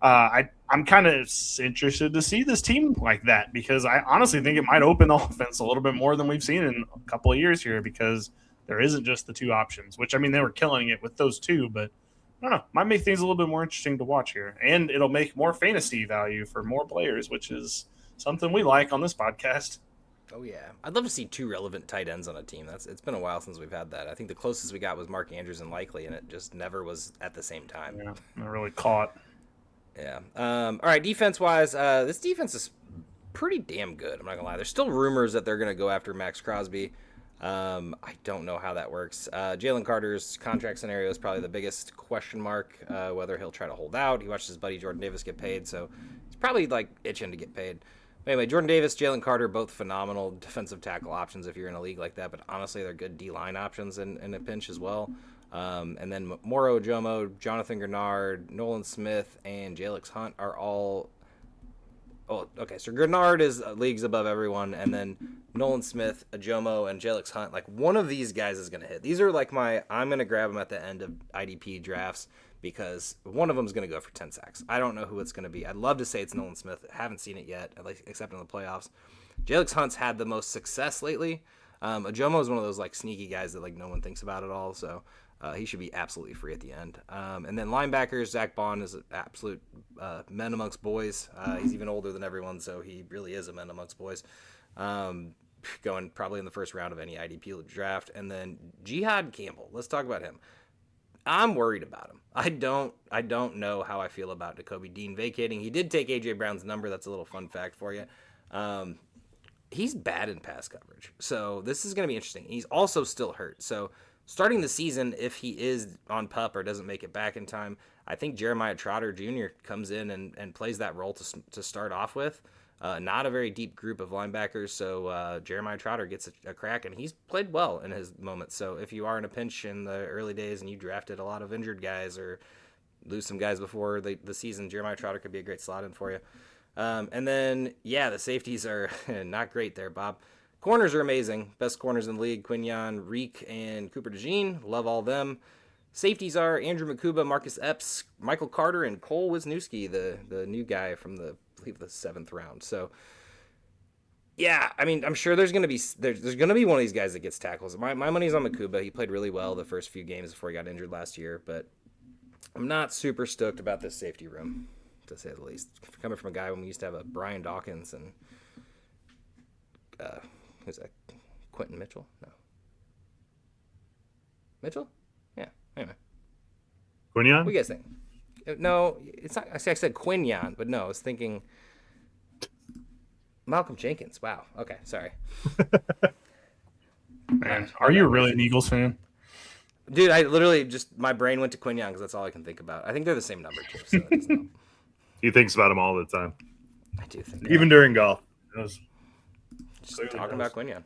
I'm kind of interested to see this team like that because I honestly think it might open the offense a little bit more than we've seen in a couple of years here because there isn't just the 2 options, which, I mean, they were killing it with those 2, but I don't know. Might make things a little bit more interesting to watch here. And it'll make more fantasy value for more players, which is something we like on this podcast. Oh, yeah. I'd love to see 2 relevant tight ends on a team. It's been a while since we've had that. I think the closest we got was Mark Andrews and Likely, and it just never was at the same time. Yeah, not really caught. Yeah. All right, defense-wise, this defense is pretty damn good. I'm not going to lie. There's still rumors that they're going to go after Max Crosby. I don't know how that works. Jalen Carter's contract scenario is probably the biggest question mark, whether he'll try to hold out. He watched his buddy Jordan Davis get paid, so he's probably like itching to get paid. Anyway, Jordan Davis, Jalen Carter, both phenomenal defensive tackle options if you're in a league like that, but honestly, they're good D-line options in a pinch as well. And then Moro Ojomo, Jonathan Grenard, Nolan Smith, and Jalix Hunt are all... Oh, okay, so Grenard is leagues above everyone, and then Nolan Smith, Ojomo, and Jalix Hunt. Like, one of these guys is going to hit. These are like I'm going to grab them at the end of IDP drafts, because one of them is going to go for 10 sacks. I don't know who it's going to be. I'd love to say it's Nolan Smith. I haven't seen it yet, at least except in the playoffs. Jalix Hunt's had the most success lately. Ojomo is one of those like sneaky guys that like no one thinks about at all, so he should be absolutely free at the end. And then linebackers, Zach Bond is an absolute men amongst boys. He's even older than everyone, so he really is a men amongst boys. Going probably in the first round of any IDP draft. And then Jihad Campbell. Let's talk about him. I'm worried about him. I don't know how I feel about Nakobe Dean vacating. He did take A.J. Brown's number. That's a little fun fact for you. He's bad in pass coverage. So this is going to be interesting. He's also still hurt. So starting the season, if he is on PUP or doesn't make it back in time, I think Jeremiah Trotter Jr. comes in and plays that role to start off with. Not a very deep group of linebackers, so Jeremiah Trotter gets a crack, and he's played well in his moments. So if you are in a pinch in the early days and you drafted a lot of injured guys or lose some guys before the season, Jeremiah Trotter could be a great slot in for you. And then, yeah, the safeties are not great there, Bob. Corners are amazing. Best corners in the league, Quinyon, Reek, and Cooper DeJean. Love all them. Safeties are Andrew Makuba, Marcus Epps, Michael Carter, and Cole Wisniewski, the new guy from the 7th round. So, yeah, I mean, I'm sure there's gonna be one of these guys that gets tackles. My money's on Makuba. He played really well the first few games before he got injured last year, but I'm not super stoked about this safety room, to say the least. Coming from a guy when we used to have a Brian Dawkins and who's that? Quentin Mitchell? No. Mitchell? Yeah. Anyway. Quinyon? What do you guys think? No, it's not. I said Quinyon, but no, I was thinking Malcolm Jenkins. Wow. Okay, sorry. Man, are you really an Eagles fan? Dude, I literally my brain went to Quinyon because that's all I can think about. I think they're the same number too. So that doesn't help. He thinks about him all the time. I do think even during golf. Just talking about Quinyon.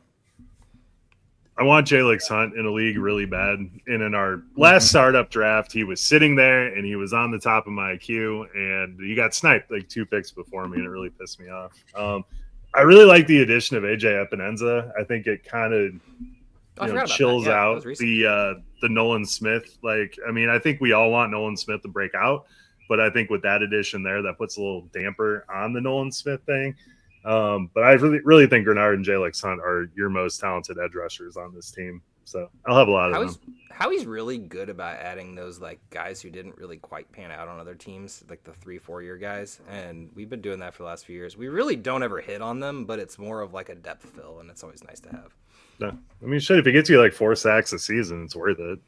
I want Jalix Hunt in a league really bad. And in our last startup draft, he was sitting there and he was on the top of my queue, and he got sniped like 2 picks before me, and it really pissed me off. I really like the addition of AJ Epinenza. I think it kind of chills out the Nolan Smith. Like, I mean, I think we all want Nolan Smith to break out, but I think with that addition there, that puts a little damper on the Nolan Smith thing. But I really think Grenard and Jalix Hunt are your most talented edge rushers on this team. So I'll have a lot of them. How he's really good about adding those like guys who didn't really quite pan out on other teams, like the 3-4 year guys, and we've been doing that for the last few years. We really don't ever hit on them, but it's more of like a depth fill, and it's always nice to have. No, I mean, shit, if he gets you like 4 sacks a season, it's worth it.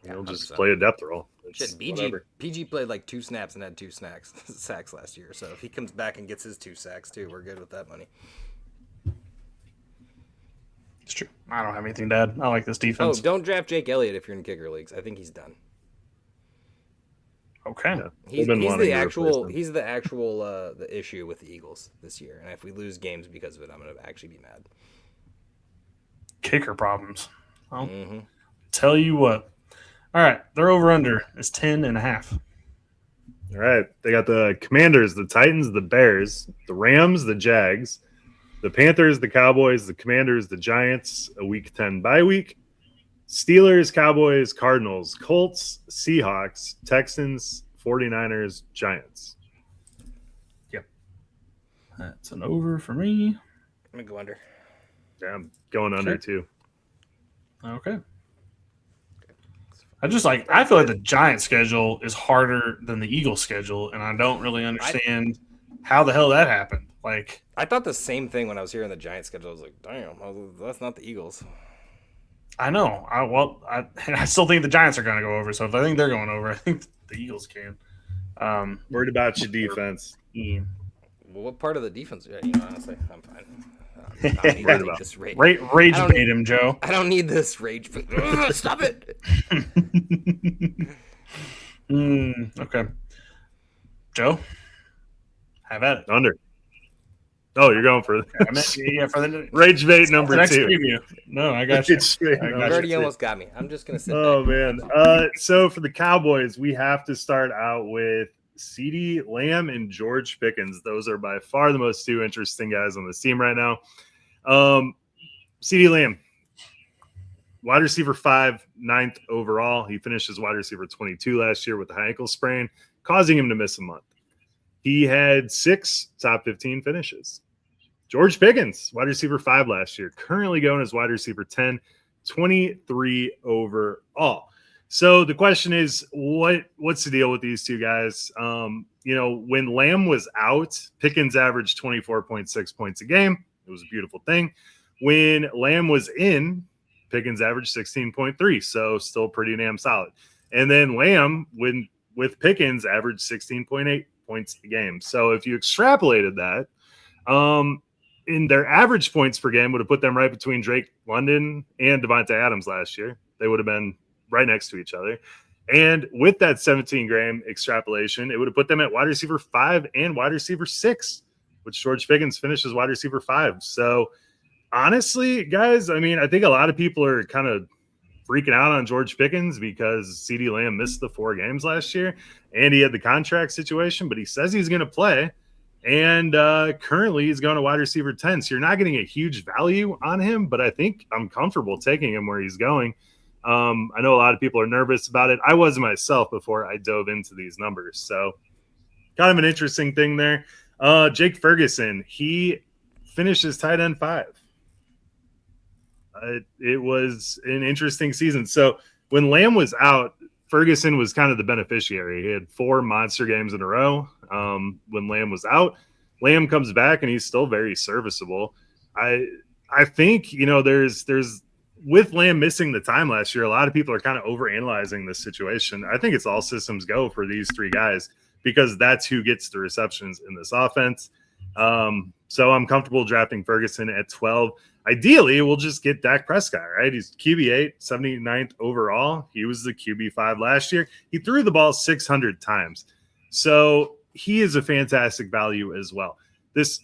He'll just 100%. play a depth role. Shit, PG played like 2 snaps and had 2 sacks last year. So if he comes back and gets his 2 sacks too, we're good with that money. It's true. I don't have anything to add. I like this defense. Oh, don't draft Jake Elliott if you're in kicker leagues. I think he's done. Okay. Yeah. He's the actual the issue with the Eagles this year. And if we lose games because of it, I'm going to actually be mad. Kicker problems. Well, tell you what. All right. Their over-under is 10.5. All right. They got the Commanders, the Titans, the Bears, the Rams, the Jags, the Panthers, the Cowboys, the Commanders, the Giants, a Week 10 bye week, Steelers, Cowboys, Cardinals, Colts, Seahawks, Texans, 49ers, Giants. Yep. That's an over for me. I'm going to go under. Yeah, I'm going under too. Okay. I feel like the Giants schedule is harder than the Eagles schedule, and I don't really understand how the hell that happened. Like, I thought the same thing when I was hearing the Giants schedule. I was like, damn, that's not the Eagles. I know. I still think the Giants are going to go over. So if I think they're going over, I think the Eagles can. Worried about your defense. Yeah. Well, what part of the defense? Honestly, I'm fine. I don't need this rage. Rage bait him, Joe. I don't need this rage bait. Stop it. Okay. Joe, have at it. Under. Oh, you're going for for the rage bait number 2. Preview. No, I got you. You already almost got me. I'm just gonna sit. Oh man. So for the Cowboys, we have to start out with Ceedee Lamb and George Pickens. Those are by far the most 2 interesting guys on this team right now. Ceedee Lamb, wide receiver 5, 9th overall. He finished as wide receiver 22 last year with a high ankle sprain, causing him to miss a month. He had 6 top 15 finishes. George Pickens, wide receiver 5 last year, currently going as wide receiver 10, 23 overall. So the question is, what's the deal with these 2 guys? When Lamb was out, Pickens averaged 24.6 points a game. It was a beautiful thing. When Lamb was in, Pickens averaged 16.3, so still pretty damn solid. And then Lamb, with Pickens, averaged 16.8 points a game. So if you extrapolated that, in their average points per game would have put them right between Drake London and Devontae Adams last year. They would have been right next to each other. And with that 17-game extrapolation, it would have put them at wide receiver 5 and wide receiver 6, which George Pickens finished as wide receiver 5. So honestly, guys, I mean, I think a lot of people are kind of freaking out on George Pickens because CeeDee Lamb missed the 4 games last year and he had the contract situation, but he says he's going to play. And currently he's going to wide receiver 10. So you're not getting a huge value on him, but I think I'm comfortable taking him where he's going. I know a lot of people are nervous about it. I was myself before I dove into these numbers. So kind of an interesting thing there. Jake Ferguson, he finished as tight end 5. It was an interesting season. So when Lamb was out, Ferguson was kind of the beneficiary. He had 4 monster games in a row. When Lamb was out, Lamb comes back and he's still very serviceable. I think, there's with Lamb missing the time last year, a lot of people are kind of overanalyzing this situation. I think it's all systems go for these 3 guys because that's who gets the receptions in this offense. So I'm comfortable drafting Ferguson at 12. Ideally, we'll just get Dak Prescott, right? He's QB8, 79th overall. He was the QB5 last year. He threw the ball 600 times. So he is a fantastic value as well. This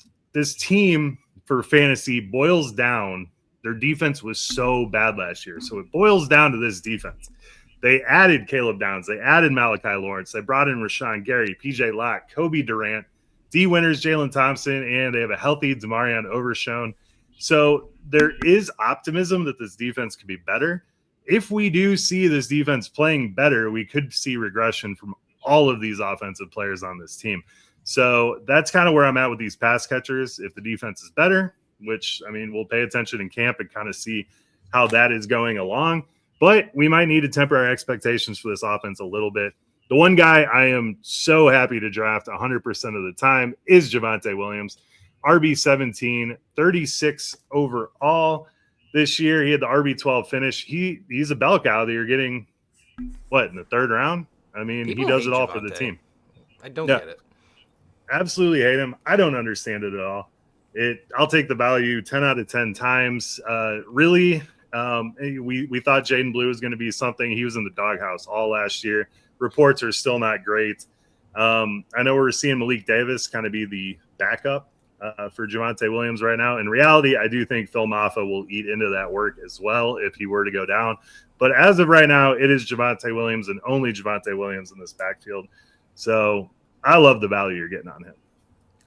team for fantasy boils down. Their defense was so bad last year. So it boils down to this defense. They added Caleb Downs. They added Malachi Lawrence. They brought in Rashawn Gary, PJ Locke, Kobe Durant, D. Winters, Jalen Thompson, and they have a healthy Demarion Overshone. So there is optimism that this defense could be better. If we do see this defense playing better, we could see regression from all of these offensive players on this team. So that's kind of where I'm at with these pass catchers. If the defense is better, which, I mean, we'll pay attention in camp and kind of see how that is going along. But we might need to temper our expectations for this offense a little bit. The one guy I am so happy to draft 100% of the time is Javonte Williams. RB17, 36 overall this year. He had the RB12 finish. He's a bell cow that you're getting, what, in the third round? I mean, People he does hate it all Javonte. for the team. I don't get it. Absolutely hate him. I don't understand it at all. I'll take the value 10 out of 10 times. We thought Jayden Blue was going to be something. He was in the doghouse all last year. Reports are still not great. I know we're seeing Malik Davis kind of be the backup for Javonte Williams right now. In reality, I do think Phil Maffa will eat into that work as well if he were to go down. But as of right now, it is Javonte Williams and only Javonte Williams in this backfield. So I love the value you're getting on him.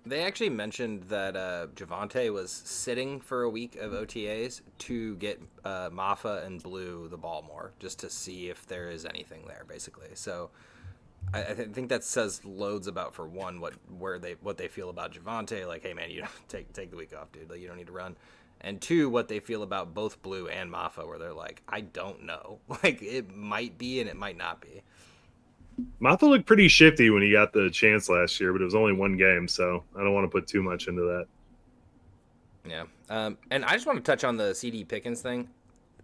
They actually mentioned that Javonte was sitting for a week of OTAs to get Maffa and Blue the ball more, just to see if there is anything there, basically. So I think that says loads about, for one, what they feel about Javonte. Like, hey man, you take the week off, dude. Like, you don't need to run. And two, what they feel about both Blue and Maffa, where they're like, I don't know. Like, it might be and it might not be. Maffa looked pretty shifty when he got the chance last year, but it was only one game, so I don't want to put too much into that. Yeah. And I just want to touch on the Ceedee Pickens thing.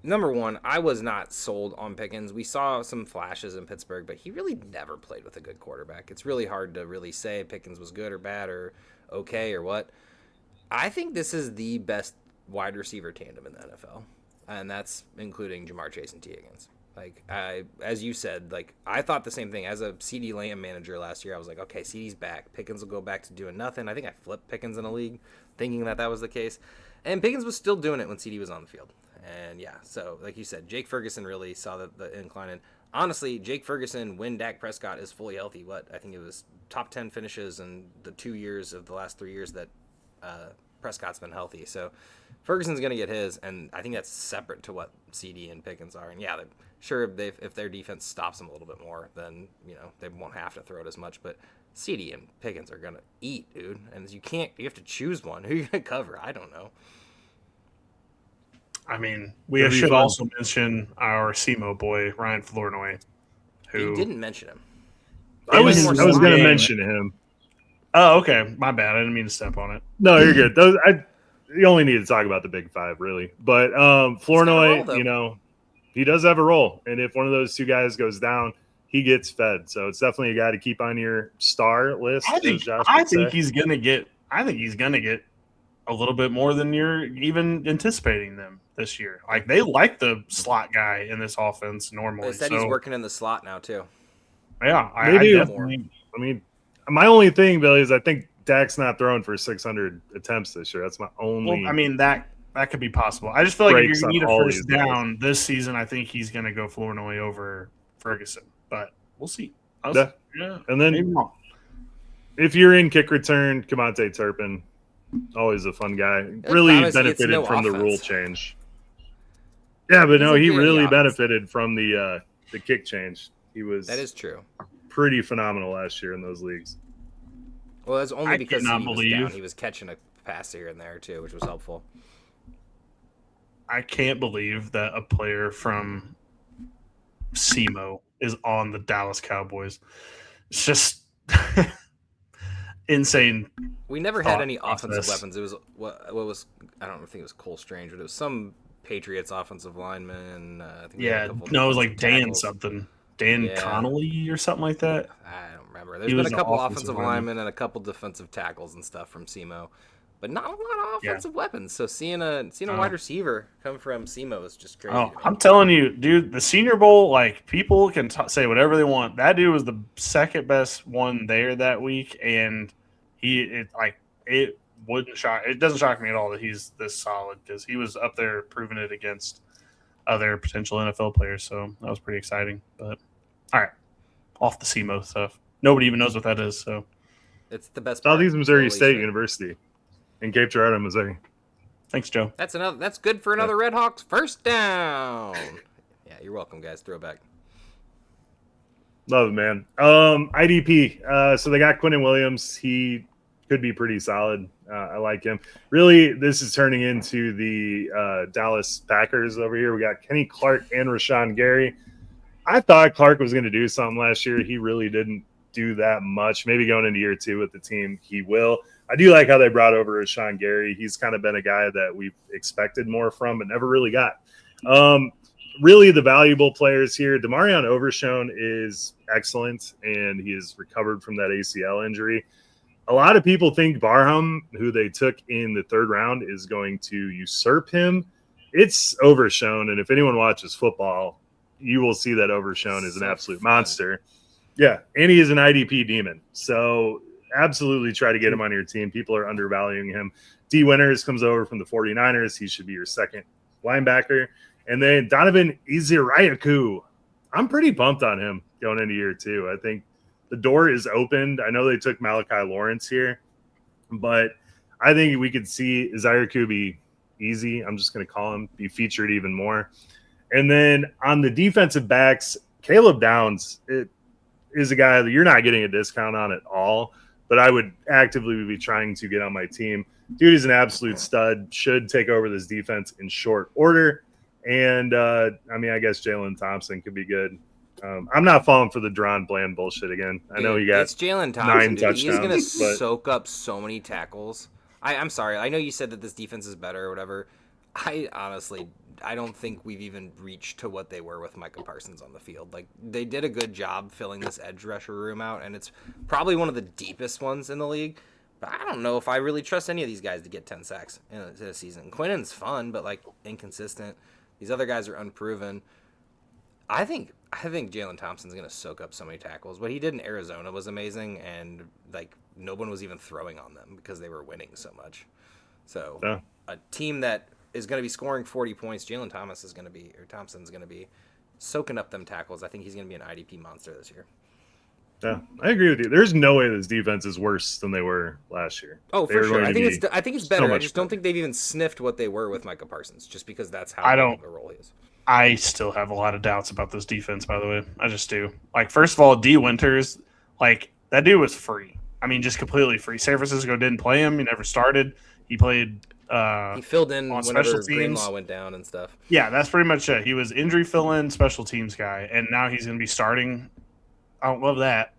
Number one, I was not sold on Pickens. We saw some flashes in Pittsburgh, but he really never played with a good quarterback. It's really hard to really say Pickens was good or bad or okay or what. I think this is the best wide receiver tandem in the NFL, and that's including Jamar Chase and T. Higgins. Like, as you said, like, I thought the same thing. As a CeeDee Lamb manager last year, I was like, okay, CeeDee's back. Pickens will go back to doing nothing. I think I flipped Pickens in a league thinking that was the case. And Pickens was still doing it when CeeDee was on the field. And, yeah, so, like you said, Jake Ferguson really saw the incline. And, honestly, Jake Ferguson, when Dak Prescott is fully healthy, I think it was top 10 finishes in the 2 years of the last 3 years that Prescott's been healthy. So, Ferguson's going to get his, and I think that's separate to what CeeDee and Pickens are. And, yeah, sure, if their defense stops them a little bit more, then, they won't have to throw it as much. But CeeDee and Pickens are going to eat, dude. And you have to choose one. Who are you going to cover? I don't know. I mean, we should also mention our SEMO boy, Ryan Flournoy. You didn't mention him. I was going to mention him. Oh, okay. My bad. I didn't mean to step on it. No, you're good. You only need to talk about the big five, really. But Flournoy, he does have a role. And if one of those two guys goes down, he gets fed. So it's definitely a guy to keep on your star list. I think he's gonna get a little bit more than you're even anticipating them this year. Like, they like the slot guy in this offense normally. They said he's working in the slot now too. Yeah, I definitely. I mean, my only thing, Billy, is I think Dak's not throwing for 600 attempts this year. That's my only. Well, I mean, that could be possible. I just feel like if you need a first down this season, I think he's going to go Flournoy over Ferguson. But we'll see. Yeah. And then if you're in kick return, Kamante Turpin, always a fun guy. Really benefited from the rule change. Yeah, but he really benefited from the kick change. That is true. Pretty phenomenal last year in those leagues. Well, that's only because he was catching a pass here and there too, which was helpful. I can't believe that a player from SEMO is on the Dallas Cowboys. It's just insane. We never had any offensive weapons. It was what was, I don't think it was Cole Strange, but it was some Patriots offensive lineman. It was like Dan something. Dan Connolly or something like that. I don't remember. There's been a couple offensive linemen and a couple defensive tackles and stuff from SEMO, but not a lot of offensive weapons. So seeing a wide receiver come from SEMO is just crazy. Oh, I'm telling you, dude, the Senior Bowl, like, people can say whatever they want. That dude was the second best one there that week, and it doesn't shock me at all that he's this solid, because he was up there proving it against other potential NFL players. So that was pretty exciting. But all right, off the SEMO stuff. Nobody even knows what that is. So it's the best. Southeast Missouri State University in Cape Girardeau, Missouri. Thanks, Joe. That's good for another Red Hawks first down. Yeah, you're welcome, guys. Throwback. Love it, man. IDP. So they got Quinnen Williams. He could be pretty solid. I like him. Really, this is turning into the Dallas Packers over here. We got Kenny Clark and Rashawn Gary. I thought Clark was going to do something last year. He really didn't do that much. Maybe going into year 2 with the team, he will. I do like how they brought over Rashawn Gary. He's kind of been a guy that we've expected more from, but never really got. Really, the valuable players here, Demarion Overshown is excellent, and he has recovered from that ACL injury. A lot of people think Barham, who they took in the 3rd round, is going to usurp him. It's Overshown, and if anyone watches football, you will see that Overshown is an absolute monster. Yeah, and he is an IDP demon. So absolutely try to get him on your team. People are undervaluing him. D. Winters comes over from the 49ers. He should be your second linebacker. And then Donovan Ezirayaku. I'm pretty pumped on him going into year 2. I think the door is opened. I know they took Malachi Lawrence here, but I think we could see Ezirayaku be easy. I'm just going to call him, be featured even more. And then on the defensive backs, Caleb Downs is a guy that you're not getting a discount on at all, but I would actively be trying to get on my team. Dude is an absolute stud, should take over this defense in short order. And, I guess Jalen Thompson could be good. I'm not falling for the Deron Bland bullshit again. I know he got it's Jalen Thompson, 9 touchdowns. He's going to soak up so many tackles. I'm sorry. I know you said that this defense is better or whatever. I don't think we've even reached to what they were with Micah Parsons on the field. Like, they did a good job filling this edge rusher room out, and it's probably one of the deepest ones in the league. But I don't know if I really trust any of these guys to get 10 sacks in a season. Quinnen's fun, but, like, inconsistent. These other guys are unproven. I think Jalen Thompson's going to soak up so many tackles. What he did in Arizona was amazing, and, like, no one was even throwing on them because they were winning so much. So, yeah. A team that is going to be scoring 40 points, Jalen Thompson's going to be soaking up them tackles. I think he's going to be an IDP monster this year. Yeah, I agree with you. There's no way this defense is worse than they were last year. Oh, for sure. I think it's better. I just don't think they've even sniffed what they were with Micah Parsons, just because that's how big of a role he is. I still have a lot of doubts about this defense, by the way. I just do. Like, first of all, D. Winters, like, that dude was free. I mean, just completely free. San Francisco didn't play him. He never started. He played he filled in on whenever special teams. Greenlaw went down and stuff. Yeah, that's pretty much it. He was injury fill-in special teams guy, and now he's going to be starting. I don't love that.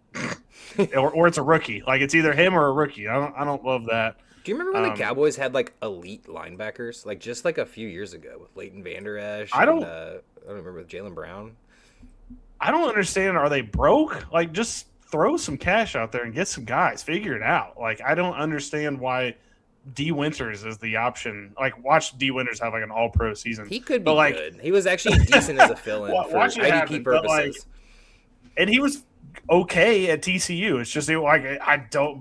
or it's a rookie. Like, it's either him or a rookie. I don't love that. Do you remember when the Cowboys had, like, elite linebackers? Like, just, like, a few years ago with Leighton Vander Esch. I don't remember with Jaylen Brown. I don't understand. Are they broke? Like, just throw some cash out there and get some guys. Figure it out. Like, I don't understand why D. Winters is the option. Like, watch D. Winters have, like, an all-pro season. He could be good. He was actually decent as a fill-in for IDP purposes. Like, and he was okay at TCU. It's just like I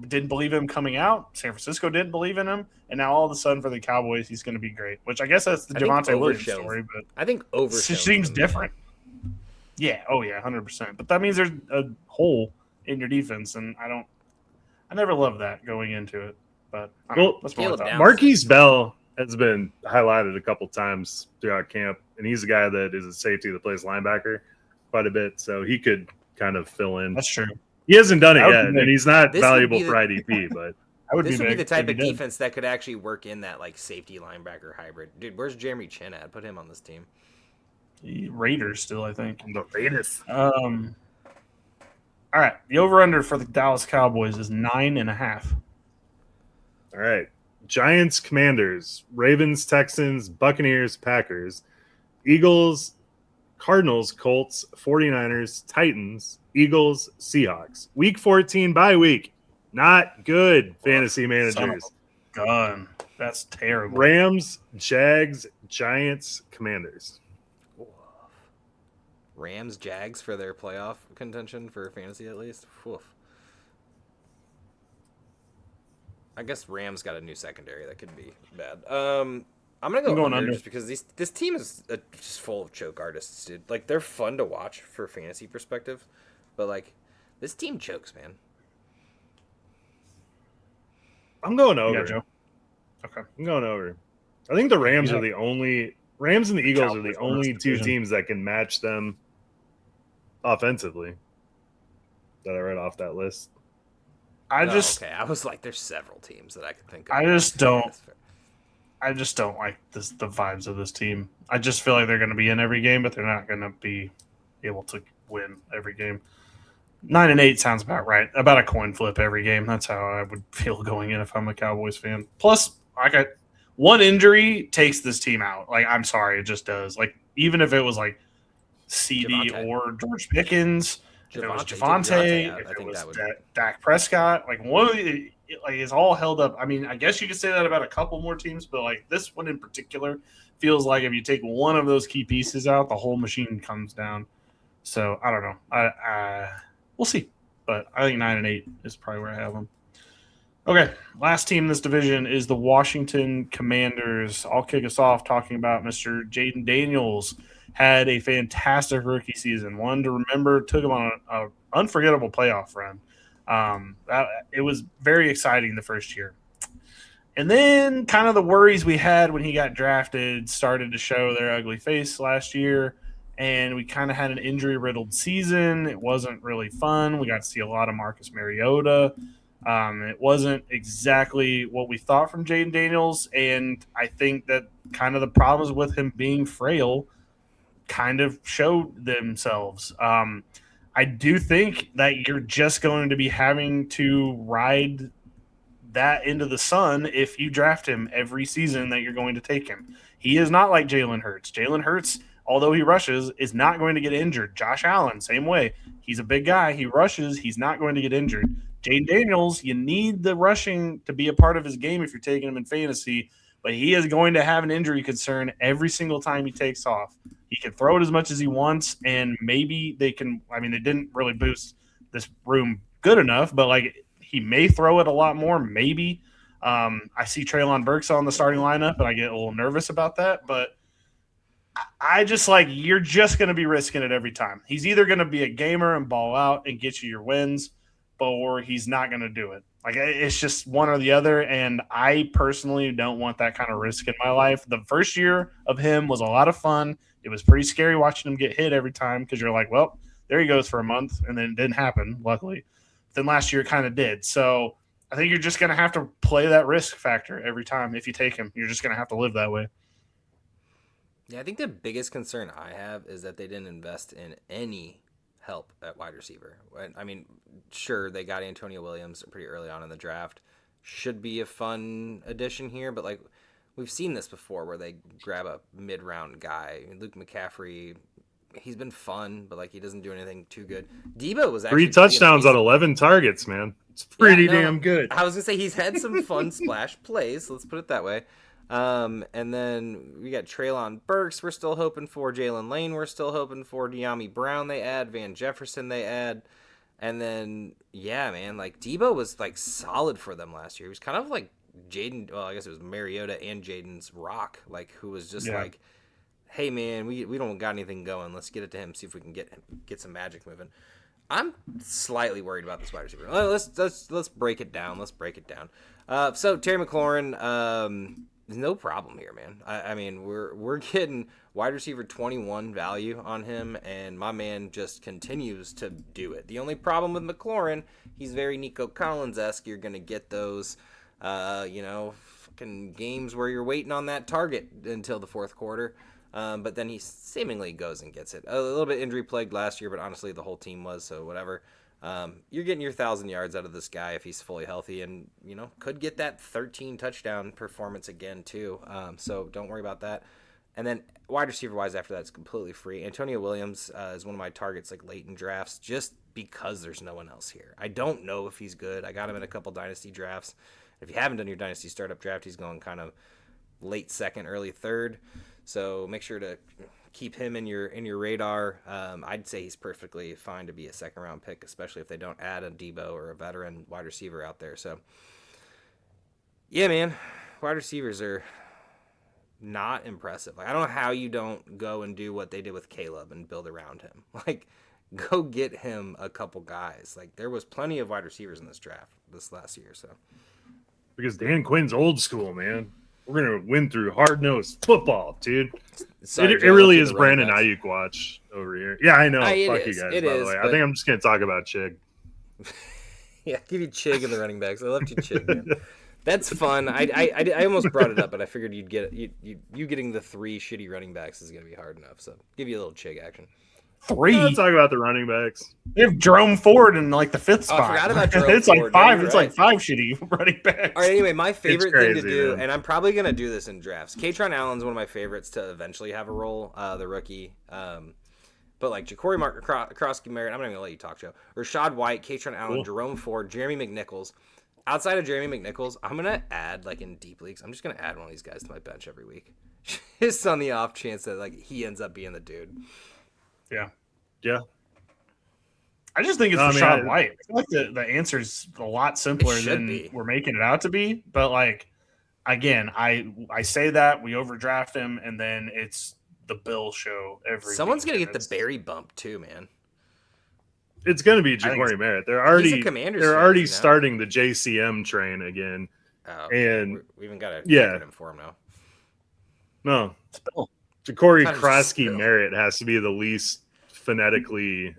didn't believe him coming out. San Francisco didn't believe in him, and now all of a sudden for the Cowboys, he's going to be great. Which I guess that's the Javonte Williams story, but I think it seems different. Yeah, 100%. But that means there's a hole in your defense, and I never loved that going into it. But let's move on. Marquise Bell has been highlighted a couple times throughout camp, and he's a guy that is a safety that plays linebacker quite a bit, so he could kind of fill in. That's true. He hasn't done it yet, and he's not valuable for IDP, but this would be the type of defense that could actually work in that, like, safety linebacker hybrid. Dude, where's Jeremy Chin at? Put him on this team. Raiders still, I think. The Raiders. All right. The over-under for the Dallas Cowboys is 9.5. All right. Giants, Commanders, Ravens, Texans, Buccaneers, Packers, Eagles, Cardinals, Colts, 49ers, Titans, Eagles, Seahawks. Week 14 bye week. Not good, fantasy managers. Gun. That's terrible. Rams, Jags, Giants, Commanders. Rams, Jags for their playoff contention for fantasy at least. Oof. I guess Rams got a new secondary. That could be bad. I'm gonna go under just because this team is just full of choke artists, dude. Like, they're fun to watch for fantasy perspective, but, like, this team chokes, man. I'm going over. Yeah, Joe. Okay, I'm going over. I think the Rams are the only Rams and the Eagles are the only two teams that can match them offensively that I read off that list. Okay. I was like, there's several teams that I could think of. I just don't like the vibes of this team. I just feel like they're going to be in every game, but they're not going to be able to win every game. 9-8 sounds about right. About a coin flip every game. That's how I would feel going in if I'm a Cowboys fan. Plus, one injury takes this team out. Like, I'm sorry, it just does. Like, even if it was like Ceedee or George Pickens, if it was Javonte, if it was Dak Prescott, like one of the is all held up. I mean, I guess you could say that about a couple more teams, but like this one in particular feels like if you take one of those key pieces out, the whole machine comes down. So I don't know. We'll see, but I think 9-8 is probably where I have them. Okay, last team in this division is the Washington Commanders. I'll kick us off talking about Mr. Jayden Daniels. Had a fantastic rookie season. One to remember, took him on an unforgettable playoff run. It was very exciting the first year. And then kind of the worries we had when he got drafted started to show their ugly face last year. And we kind of had an injury-riddled season. It wasn't really fun. We got to see a lot of Marcus Mariota. It wasn't exactly what we thought from Jayden Daniels. And I think that kind of the problems with him being frail kind of showed themselves. I do think that you're just going to be having to ride that into the sun if you draft him every season that you're going to take him. He is not like Jalen Hurts. Jalen Hurts, although he rushes, is not going to get injured. Josh Allen, same way. He's a big guy. He rushes. He's not going to get injured. Jayden Daniels, you need the rushing to be a part of his game if you're taking him in fantasy, but he is going to have an injury concern every single time he takes off. He can throw it as much as he wants, and maybe they can – I mean, they didn't really boost this room good enough, but, like, he may throw it a lot more, maybe. I see Treylon Burks on the starting lineup, and I get a little nervous about that, but I just like you're just going to be risking it every time. He's either going to be a gamer and ball out and get you your wins, or he's not going to do it. Like, it's just one or the other, and I personally don't want that kind of risk in my life. The first year of him was a lot of fun. It was pretty scary watching him get hit every time because you're like, well, there he goes for a month, and then it didn't happen, luckily. Then last year it kind of did. So I think you're just going to have to play that risk factor every time. If you take him, you're just going to have to live that way. Yeah, I think the biggest concern I have is that they didn't invest in any help at wide receiver. I mean, sure, they got Antonio Williams pretty early on in the draft. Should be a fun addition here, but like we've seen this before where they grab a mid-round guy. Luke McCaffrey, he's been fun, but like he doesn't do anything too good. Debo was actually 3 touchdowns on 11 targets, man. It's pretty damn good. I was gonna say he's had some fun splash plays. Let's put it that way. And then we got Treylon Burks we're still hoping for. Jalen Lane we're still hoping for. De'Ami Brown they add. Van Jefferson they add. And then, yeah, man, like Debo was like solid for them last year. He was kind of like Jayden, well, I guess it was Mariota and Jaden's rock, like who was just like, hey, man, we don't got anything going. Let's get it to him, see if we can get some magic moving. I'm slightly worried about this wide receiver. Let's break it down. So Terry McLaurin, no problem here, man. I mean, we're getting wide receiver 21 value on him, and my man just continues to do it. The only problem with McLaurin, he's very Nico Collins-esque. You're going to get those, fucking games where you're waiting on that target until the fourth quarter. But then he seemingly goes and gets it. A little bit injury-plagued last year, but honestly the whole team was, so whatever. You're getting your 1,000 yards out of this guy if he's fully healthy and, could get that 13 touchdown performance again too. So don't worry about that. And then wide receiver-wise after that, it's completely free. Antonio Williams is one of my targets like late in drafts just because there's no one else here. I don't know if he's good. I got him in a couple dynasty drafts. If you haven't done your dynasty startup draft, he's going kind of late second, early third. So make sure to keep him in your radar. I'd say he's perfectly fine to be a second-round pick, especially if they don't add a Debo or a veteran wide receiver out there. So, yeah, man, wide receivers are not impressive. Like, I don't know how you don't go and do what they did with Caleb and build around him. Like, go get him a couple guys. Like, there was plenty of wide receivers in this draft this last year. So, because Dan Quinn's old school, man. We're going to win through hard-nosed football, dude. Sorry, it really is Brandon Ayuk watch over here. Yeah, I know. Fuck you guys, by the way. I think I'm just going to talk about Chig. Yeah, give you Chig in the running backs. I left you Chig, man. That's fun. I almost brought it up, but I figured you'd get it. You getting the 3 shitty running backs is gonna be hard enough. So give you a little Chig action. 3. Let's talk about the running backs. They have Jerome Ford in like the 5th spot. I forgot about Jerome it's Ford. Like 5. No, it's right. like 5 shitty running backs. All right. Anyway, my favorite crazy, thing to do, man. and I'm probably gonna do this in drafts. Katron Allen's one of my favorites to eventually have a role. The rookie. But like Ja'Cory Croskey-Merritt, I'm not even gonna let you talk, Joe. Rashad White, Katron Allen, Cool. Jerome Ford, Jeremy McNichols. Outside of Jeremy McNichols, I'm gonna add like in deep leagues. I'm just gonna add one of these guys to my bench every week, just on the off chance that like he ends up being the dude. Yeah. I just think it's Rashad White. I feel like the answer's a lot simpler than we're making it out to be. But like, again, I say that we overdraft him, and then it's the Bill show every. Someone's gonna get the Barry bump too, man. It's going to be Ja'Cory Merritt. They're already starting the JCM train again. Oh, and we even got a acronym for him now. No, Bill. Ja'Cory Croskey-Merritt has to be the least phonetically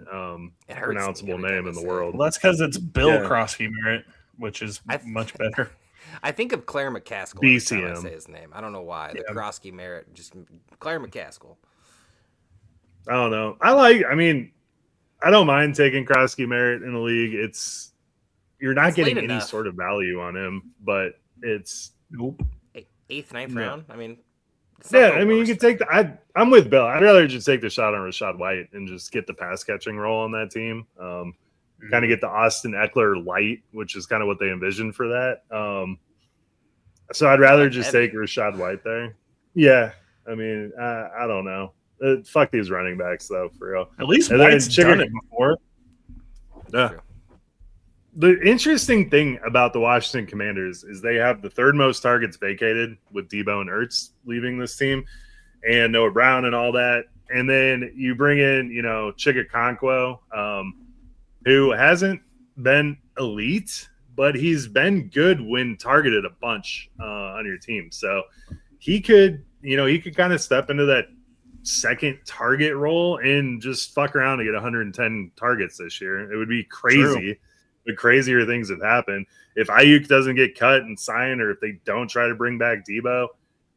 pronounceable name in the world. Well, that's because it's Bill Croskey-Merritt, which is much better. I think of Claire McCaskill every time I say his name. I don't know why. The Croskey-Merritt, just Claire McCaskill. I don't know. I don't mind taking Croskey-Merritt in the league. You're not getting any sort of value on him, but it's 8th, 9th round. I mean, you can take I'm with Bill. I'd rather just take the shot on Rashad White and just get the pass catching role on that team. Kind of get the Austin Eckler light, which is kind of what they envisioned for that. So I'd rather just take Rashad White there. Yeah, I don't know. Fuck these running backs, though, for real. At least White's done it before. Yeah. The interesting thing about the Washington Commanders is they have the 3rd most targets vacated with Debo and Ertz leaving this team and Noah Brown and all that. And then you bring in, Chig Okwonkwo, who hasn't been elite, but he's been good when targeted a bunch on your team. So he could kind of step into that second target role and just fuck around to get 110 targets this year. It would be crazy. True. The crazier things have happened. If Ayuk doesn't get cut and signed, or if they don't try to bring back Debo,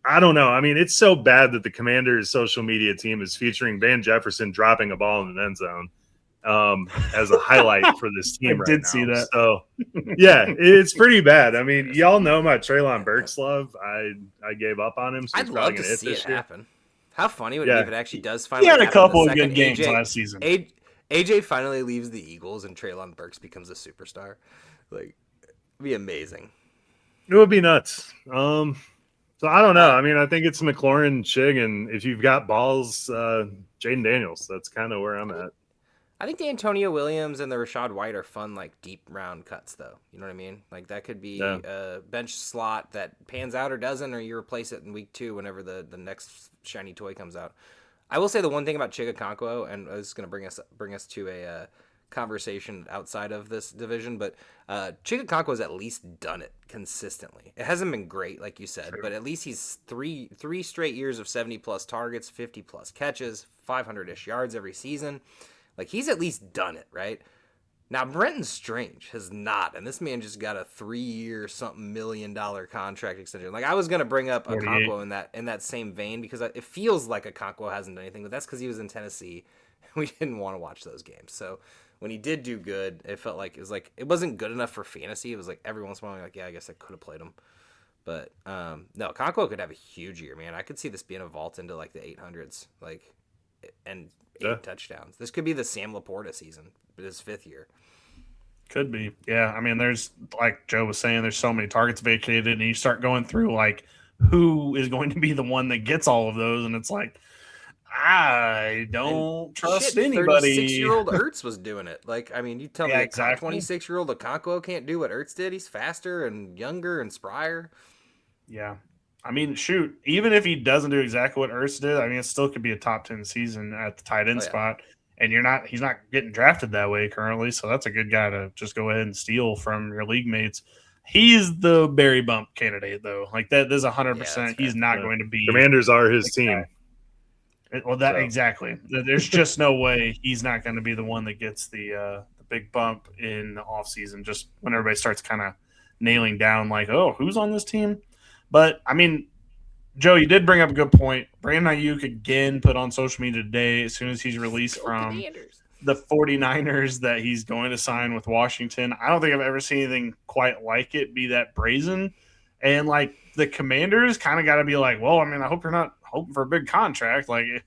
I don't know. It's so bad that the Commanders' social media team is featuring Van Jefferson dropping a ball in the end zone as a highlight for this team right now. I did see that. So, yeah, it's pretty bad. Y'all know my Treylon Burks love. I gave up on him. So I'd love to see it happen. How funny would it be if it actually does finally happen? He had a couple of good games last season. AJ finally leaves the Eagles and Treylon Burks becomes a superstar. Like, it'd be amazing. It would be nuts. So I don't know. I think it's McLaurin, Chig, and if you've got balls, Jayden Daniels. That's kind of where I'm at. I think the Antonio Williams and the Rashad White are fun, like deep round cuts, though. You know what I mean? Like that could be a bench slot that pans out or doesn't, or you replace it in week 2 whenever the next shiny toy comes out. I will say the one thing about Chig Okwonkwo, and this is going to bring us to a conversation outside of this division, but Chig Okwonkwo has at least done it consistently. It hasn't been great, like you said, but at least he's three straight years of 70-plus targets, 50-plus catches, 500-ish yards every season. Like, he's at least done it, right? Now, Brenton Strange has not, and this man just got a 3-year something $1 million contract extension. Like, I was going to bring up Okwonkwo in that same vein because it feels like Okwonkwo hasn't done anything, but that's because he was in Tennessee. We didn't want to watch those games. So when he did do good, it felt like it wasn't good enough for fantasy. It was like every once in a while, like, yeah, I guess I could have played him. But no, Okwonkwo could have a huge year, man. I could see this being a vault into like the 800s, and 8 touchdowns. This could be the Sam Laporta season, but his 5th year. Could be. Yeah. There's, like Joe was saying, there's so many targets vacated, and you start going through like who is going to be the one that gets all of those, and it's like, I don't trust anybody. 36-year-old Ertz was doing it. Like, you tell me a exactly. 26-year-old Okwonkwo can't do what Ertz did. He's faster and younger and sprier. Yeah. Shoot, even if he doesn't do exactly what Ertz did, it still could be a top 10 season at the tight end spot. And he's not getting drafted that way currently. So that's a good guy to just go ahead and steal from your league mates. He's the Barry Bump candidate, though. Like, that is 100%. He's not going to be. Commanders are his team. Well, exactly. There's just no way he's not going to be the one that gets the big bump in the offseason, just when everybody starts kind of nailing down, like, oh, who's on this team? But, I mean, Joe, you did bring up a good point. Brandon Ayuk again put on social media today, as soon as he's released from the 49ers, that he's going to sign with Washington. I don't think I've ever seen anything quite like it be that brazen. And, like, the Commanders kind of got to be like, well, I mean, I hope you're not hoping for a big contract. Like, you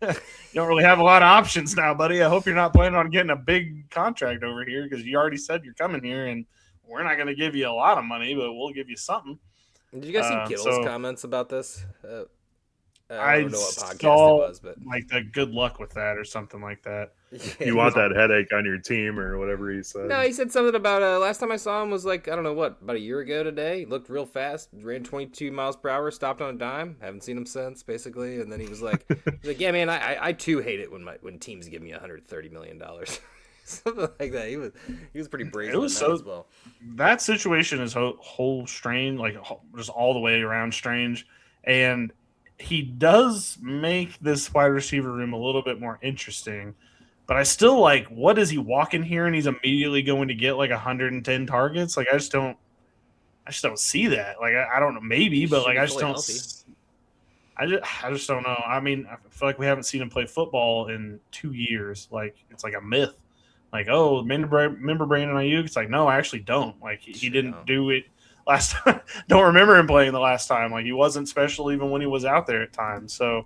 don't really have a lot of options now, buddy. I hope you're not planning on getting a big contract over here, because you already said you're coming here, and we're not going to give you a lot of money, but we'll give you something. Did you guys see Kittle's comments about this? I don't know what podcast saw, it was, but like, the good luck with that or something like that. You want that headache on your team or whatever he said. No, he said something about last time I saw him was like, I don't know what, about a year ago today. He looked real fast, ran 22 miles per hour, stopped on a dime. Haven't seen him since, basically. And then he was like, yeah, man, I too hate it when teams give me $130 million. Something like that. He was pretty brazen. It was so as well. That situation is whole strange, like just all the way around strange, and he does make this wide receiver room a little bit more interesting. But I still like, what is he walking here and he's immediately going to get like 110 targets? Like, I just don't see that. Like, I don't know, maybe, but like I just don't. I just don't know. I mean, I feel like we haven't seen him play football in 2 years. Like, it's like a myth. Like, oh, remember Brandon Ayuk? It's like, no, I actually don't. Like, he didn't do it last time. Don't remember him playing the last time. Like, he wasn't special even when he was out there at times. So,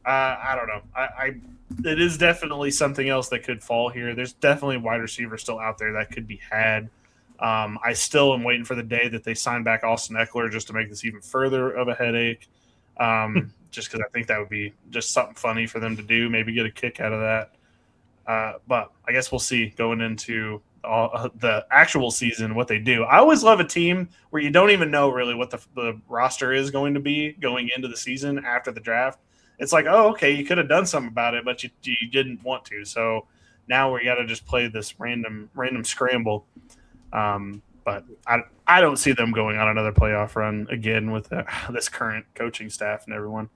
I don't know. It is definitely something else that could fall here. There's definitely a wide receiver still out there that could be had. I still am waiting for the day that they sign back Austin Eckler just to make this even further of a headache. Just because I think that would be just something funny for them to do, maybe get a kick out of that. But I guess we'll see going into the actual season what they do. I always love a team where you don't even know really what the roster is going to be going into the season after the draft. It's like, oh, okay, you could have done something about it, but you didn't want to. So now we got to just play this random scramble. But I don't see them going on another playoff run again with this current coaching staff and everyone.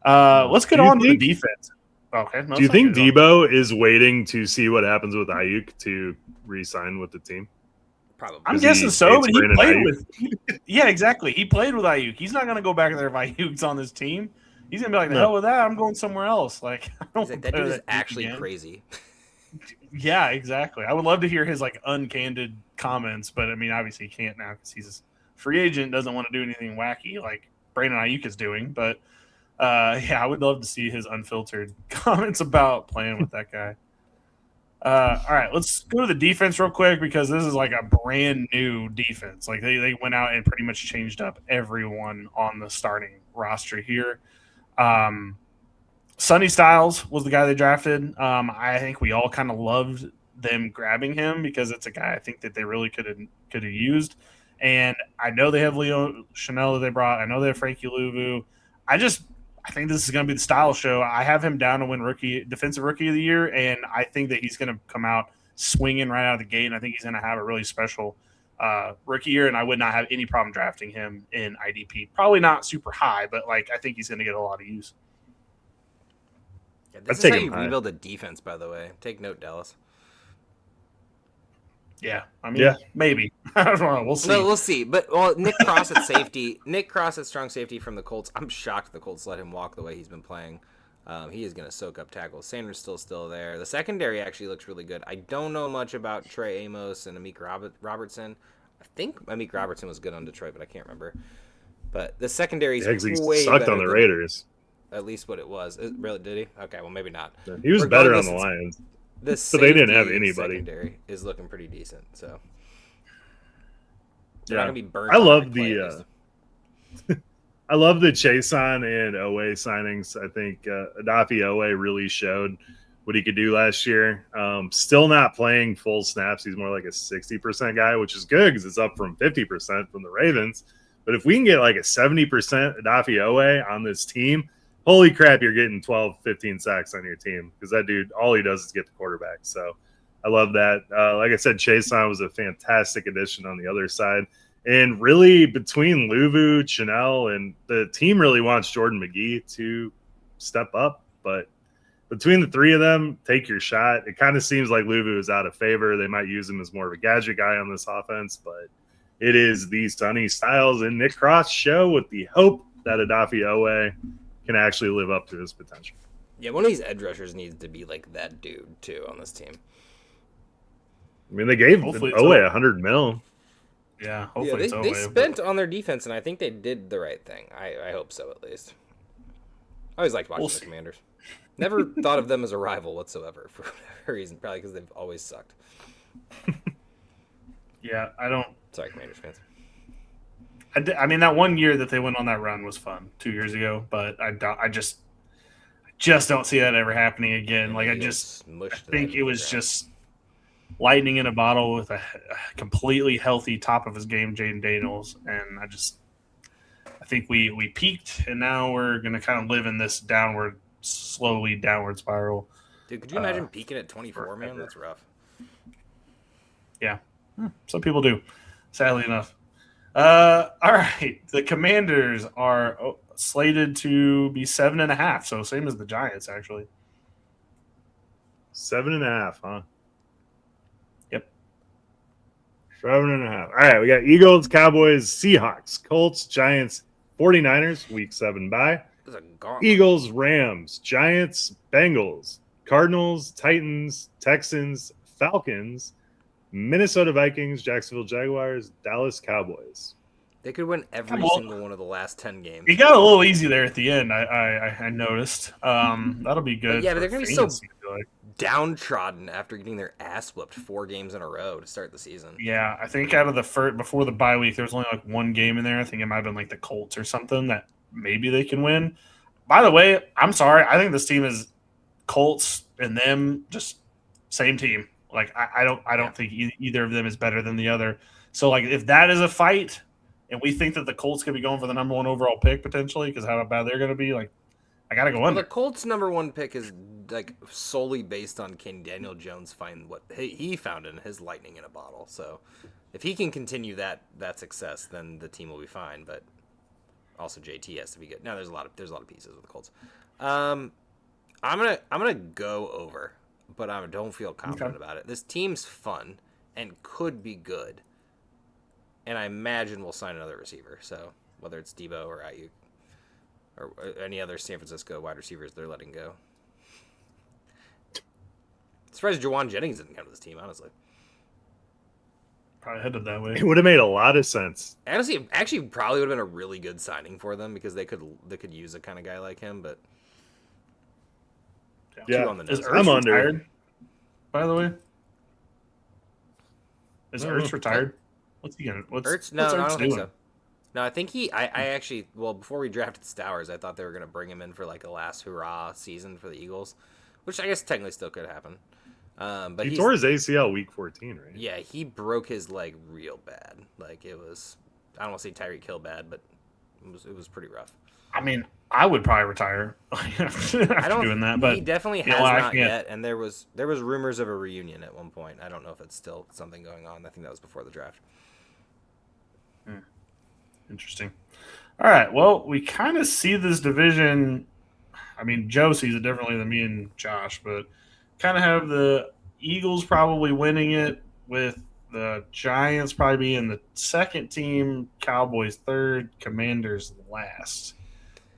Let's get on to the defense. Okay. No, do you think Debo is waiting to see what happens with Ayuk to re-sign with the team? Probably. I'm guessing so, but he played with – yeah, exactly. He played with Ayuk. He's not going to go back there if Ayuk's on this team. He's going to be like, the hell with that. I'm going somewhere else. Like, I don't that dude is actually crazy. Yeah, exactly. I would love to hear his, like, uncandid comments, but, I mean, obviously he can't now because he's a free agent, doesn't want to do anything wacky like Brandon Ayuk is doing. But, yeah, I would love to see his unfiltered comments about playing with that guy. All right, let's go to the defense real quick because this is like a brand new defense. Like they went out and pretty much changed up everyone on the starting roster here. Sonny Styles was the guy they drafted. I think we all kind of loved them grabbing him because it's a guy I think that they really could have used. And I know they have Leo Chanel that they brought. I know they have Frankie Louvu. I think this is going to be the style show. I have him down to win defensive rookie of the year, and I think that he's going to come out swinging right out of the gate, and I think he's going to have a really special rookie year, and I would not have any problem drafting him in IDP. Probably not super high, but like I think he's going to get a lot of use. Yeah, this is how you rebuild a defense, by the way. Take note, Dallas. Yeah, I mean, maybe. I don't know. We'll see. No, we'll see. But Nick Cross at safety. Nick Cross at strong safety from the Colts. I'm shocked the Colts let him walk the way he's been playing. He is going to soak up tackles. Sanders still there. The secondary actually looks really good. I don't know much about Trey Amos and Amik Robertson. I think Amik Robertson was good on Detroit, but I can't remember. But the secondary is way sucked better on the Raiders. At least what it was. Really, did he? Okay, well maybe not. Yeah, he was better on the Lions. So they didn't have anybody. Secondary is looking pretty decent. So they're not gonna be burned. I love the Jaxson and Owe signings. I think Adafi Owe really showed what he could do last year. Still not playing full snaps. He's more like a 60% guy, which is good because it's up from 50% from the Ravens. But if we can get like a 70% Adafi Owe on this team, holy crap, you're getting 12, 15 sacks on your team because that dude, all he does is get the quarterback. So I love that. Like I said, Jaxson was a fantastic addition on the other side. And really between Louvu, Chanel, and the team really wants Jordan McGee to step up. But between the three of them, take your shot. It kind of seems like Luvu is out of favor. They might use him as more of a gadget guy on this offense, but it is the Sonny Styles and Nick Cross show with the hope that Odafe Owe can actually live up to his potential. Yeah, one of these edge rushers needs to be like that dude too on this team. I mean, they gave Owe $100 million. Yeah, hopefully they spent on their defense, and I think they did the right thing. I hope so, at least. I always liked watching the Commanders. Never thought of them as a rival whatsoever for whatever reason. Probably because they've always sucked. Yeah, I don't. Sorry, Commanders fans. I mean, that one year that they went on that run was fun 2 years ago, but I just don't see that ever happening again. Like I think it was just lightning in a bottle with a completely healthy top of his game, Jayden Daniels, and I think we peaked, and now we're gonna kind of live in this slowly downward spiral. Dude, could you imagine peaking at 24, man? That's rough. Yeah, some people do, sadly enough. All right, the Commanders are slated to be 7.5, so same as the Giants, actually. 7.5, huh? Yep. 7.5. All right, we got Eagles, Cowboys, Seahawks, Colts, Giants, 49ers, Week 7 bye. Eagles, Rams, Giants, Bengals, Cardinals, Titans, Texans, Falcons, Minnesota Vikings, Jacksonville Jaguars, Dallas Cowboys. They could win every single one of the last 10 games. It got a little easy there at the end, I noticed. That'll be good. But they're going to be so downtrodden after getting their ass whooped 4 games in a row to start the season. Yeah, I think out of the before the bye week, there was only like one game in there. I think it might have been like the Colts or something that maybe they can win. By the way, I'm sorry. I think this team is Colts and them just same team. Like I don't think either of them is better than the other. So like if that is a fight, and we think that the Colts could be going for the number 1 overall pick potentially because how bad they're going to be, like I got to go under. The Colts' number 1 pick is like solely based on can Daniel Jones find what he found in his lightning in a bottle. So if he can continue that success, then the team will be fine. But also JT has to be good. Now there's a lot of pieces with the Colts. I'm gonna go over, but I don't feel confident about it. This team's fun and could be good, and I imagine we'll sign another receiver. So whether it's Debo or Ayuk or any other San Francisco wide receivers they're letting go. Surprised Jawan Jennings didn't come to this team, honestly. Probably headed that way. It would have made a lot of sense. Honestly, actually, probably would have been a really good signing for them because they could use a kind of guy like him. But yeah, on the nose. Is Ertz retired? By the way, is Ertz retired? What's he gonna? Ertz? No, I don't think so. No, I think I actually. Well, before we drafted Stowers, I thought they were gonna bring him in for like a last hurrah season for the Eagles, which I guess technically still could happen. But he tore his ACL week 14, right? Yeah, he broke his leg real bad. Like it was, I don't want to say Tyreek Hill bad, but it was pretty rough. I mean, I would probably retire after doing that, but he definitely has not yet. And there was rumors of a reunion at one point. I don't know if it's still something going on. I think that was before the draft. Interesting. All right. Well, we kind of see this division. I mean, Joe sees it differently than me and Josh, but kind of have the Eagles probably winning it with the Giants probably being the second team, Cowboys third, Commanders last.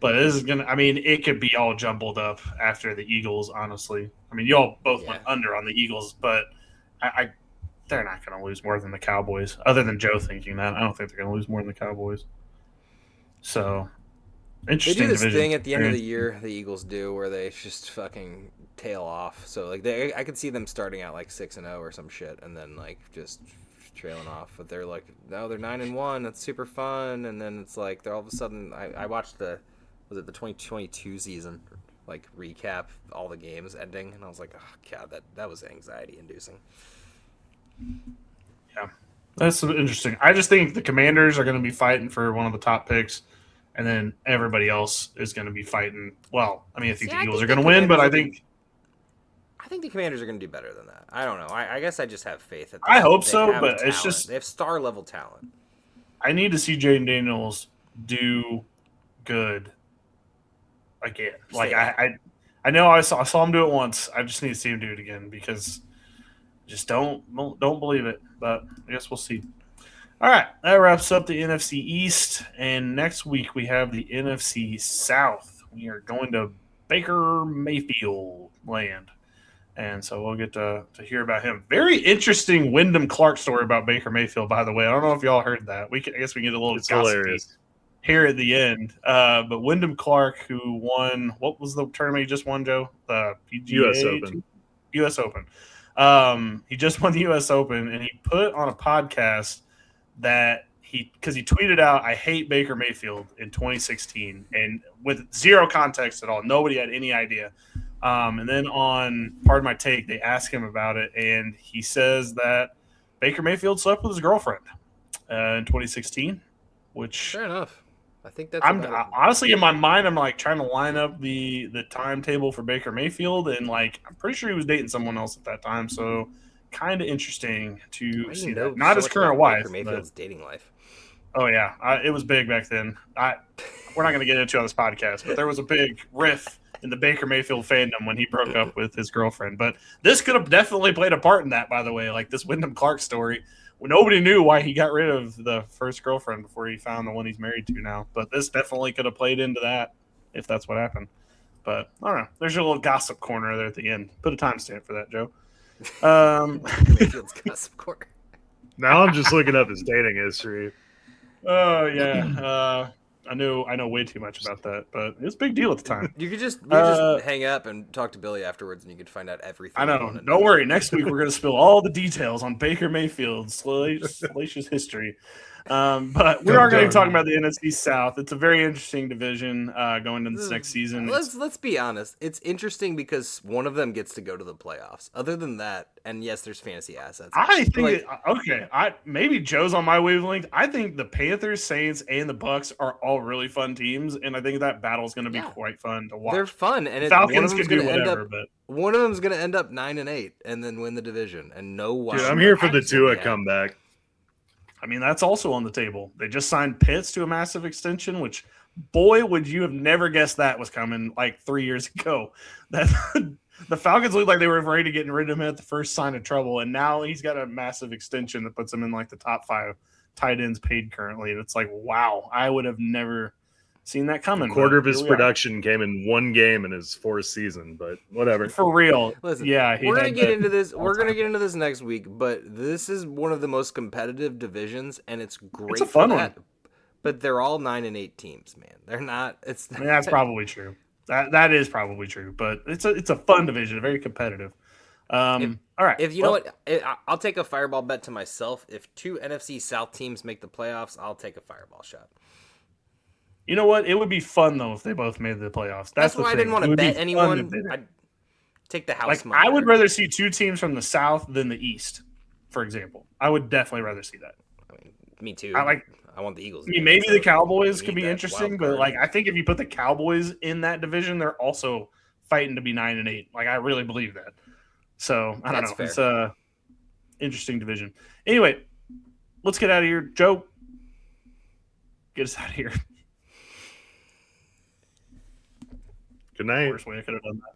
But this is it could be all jumbled up after the Eagles, honestly. I mean, you all both went under on the Eagles, but they're not going to lose more than the Cowboys, other than Joe thinking that. I don't think they're going to lose more than the Cowboys. So, interesting. They do this division. Thing at the end of the year, the Eagles do, where they just fucking tail off. So, like, I could see them starting out like 6-0 or some shit, and then like just trailing off. But they're like, no, they're 9-1. That's super fun. And then it's like they're all of a sudden. I watched the 2022 season, like recap all the games ending, and I was like, oh god, that was anxiety inducing. Yeah, that's interesting. I just think the Commanders are going to be fighting for one of the top picks, and then everybody else is going to be fighting. Well, I mean, I think the Eagles are going to win, but I think the Commanders are going to do better than that. I don't know. I guess I just have faith that I hope so, but talent. it's just they have star level talent. I need to see Jayden Daniels do good again. Like I know I saw him do it once. I just need to see him do it again because just don't believe it. But I guess we'll see. All right, that wraps up the NFC East, and next week we have the NFC South. We are going to Baker Mayfield land, and so we'll get to hear about him. Very interesting Wyndham Clark story about Baker Mayfield, by the way. I don't know if y'all heard that. I guess we can get a little gossipy here at the end. But Wyndham Clark, who won, what was the tournament he just won, Joe? The PGA U.S. Open. U.S. Open. He just won the U.S. Open, and he put on a podcast that because he tweeted out, "I hate Baker Mayfield" in 2016, and with zero context at all. Nobody had any idea. And then on Pardon My Take, they asked him about it, and he says that Baker Mayfield slept with his girlfriend in 2016, which fair enough. I think that's. Honestly, in my mind, I'm like trying to line up the timetable for Baker Mayfield, and like I'm pretty sure he was dating someone else at that time. So kind of interesting to see that. Not his current wife. Baker Mayfield's dating life. Oh yeah, it was big back then. We're not going to get into it on this podcast, but there was a big riff in the Baker Mayfield fandom when he broke up with his girlfriend. But this could have definitely played a part in that, by the way. Like this Wyndham Clark story. Nobody knew why he got rid of the first girlfriend before he found the one he's married to now. But this definitely could have played into that if that's what happened. But I don't know. There's your little gossip corner there at the end. Put a timestamp for that, Joe. Mayfield's gossip corner. Now I'm just looking up his dating history. Oh yeah. I know way too much about that, but it was a big deal at the time. You could just hang up and talk to Billy afterwards, and you could find out everything. I know. Don't worry. Next week we're going to spill all the details on Baker Mayfield's salacious history. But we are going to be talking about the NFC South. It's a very interesting division going into this next season. Let's be honest. It's interesting because one of them gets to go to the playoffs. Other than that, and yes, there's fantasy assets. I think maybe Joe's on my wavelength. I think the Panthers, Saints, and the Bucks are all really fun teams, and I think that battle is going to be quite fun to watch. They're fun, and Falcons can do whatever, but one of them is going to end up 9-8 and then win the division, and no one. Dude, I'm here for the Tua comeback. I mean, that's also on the table. They just signed Pitts to a massive extension, which, boy, would you have never guessed that was coming like 3 years ago. That the Falcons looked like they were ready to get rid of him at the first sign of trouble, and now he's got a massive extension that puts him in like the top 5 tight ends paid currently. And it's like, wow, I would have never seen that coming. A quarter of his production came in one game in his 4th season, but whatever. For real. Listen, yeah, we're gonna get into this. We're gonna get into this next week, but this is one of the most competitive divisions, and it's great. It's a fun one. But they're all 9-8 teams, man. They're not. I mean, that's probably true. That is probably true, but it's a fun division, very competitive. All right. If you know what, I'll take a fireball bet to myself. If 2 NFC South teams make the playoffs, I'll take a fireball shot. You know what? It would be fun though if they both made the playoffs. That's why I didn't want to bet anyone. I'd take the house money. I would rather see 2 teams from the South than the East, for example. I would definitely rather see that. I mean, me too. I want the Eagles. I mean, maybe the Cowboys could be interesting, but like I think if you put the Cowboys in that division, they're also fighting to be 9-8. Like I really believe that. So I don't know. Fair. It's a interesting division. Anyway, let's get out of here. Joe, get us out of here. Good night. Worst way I could have done that.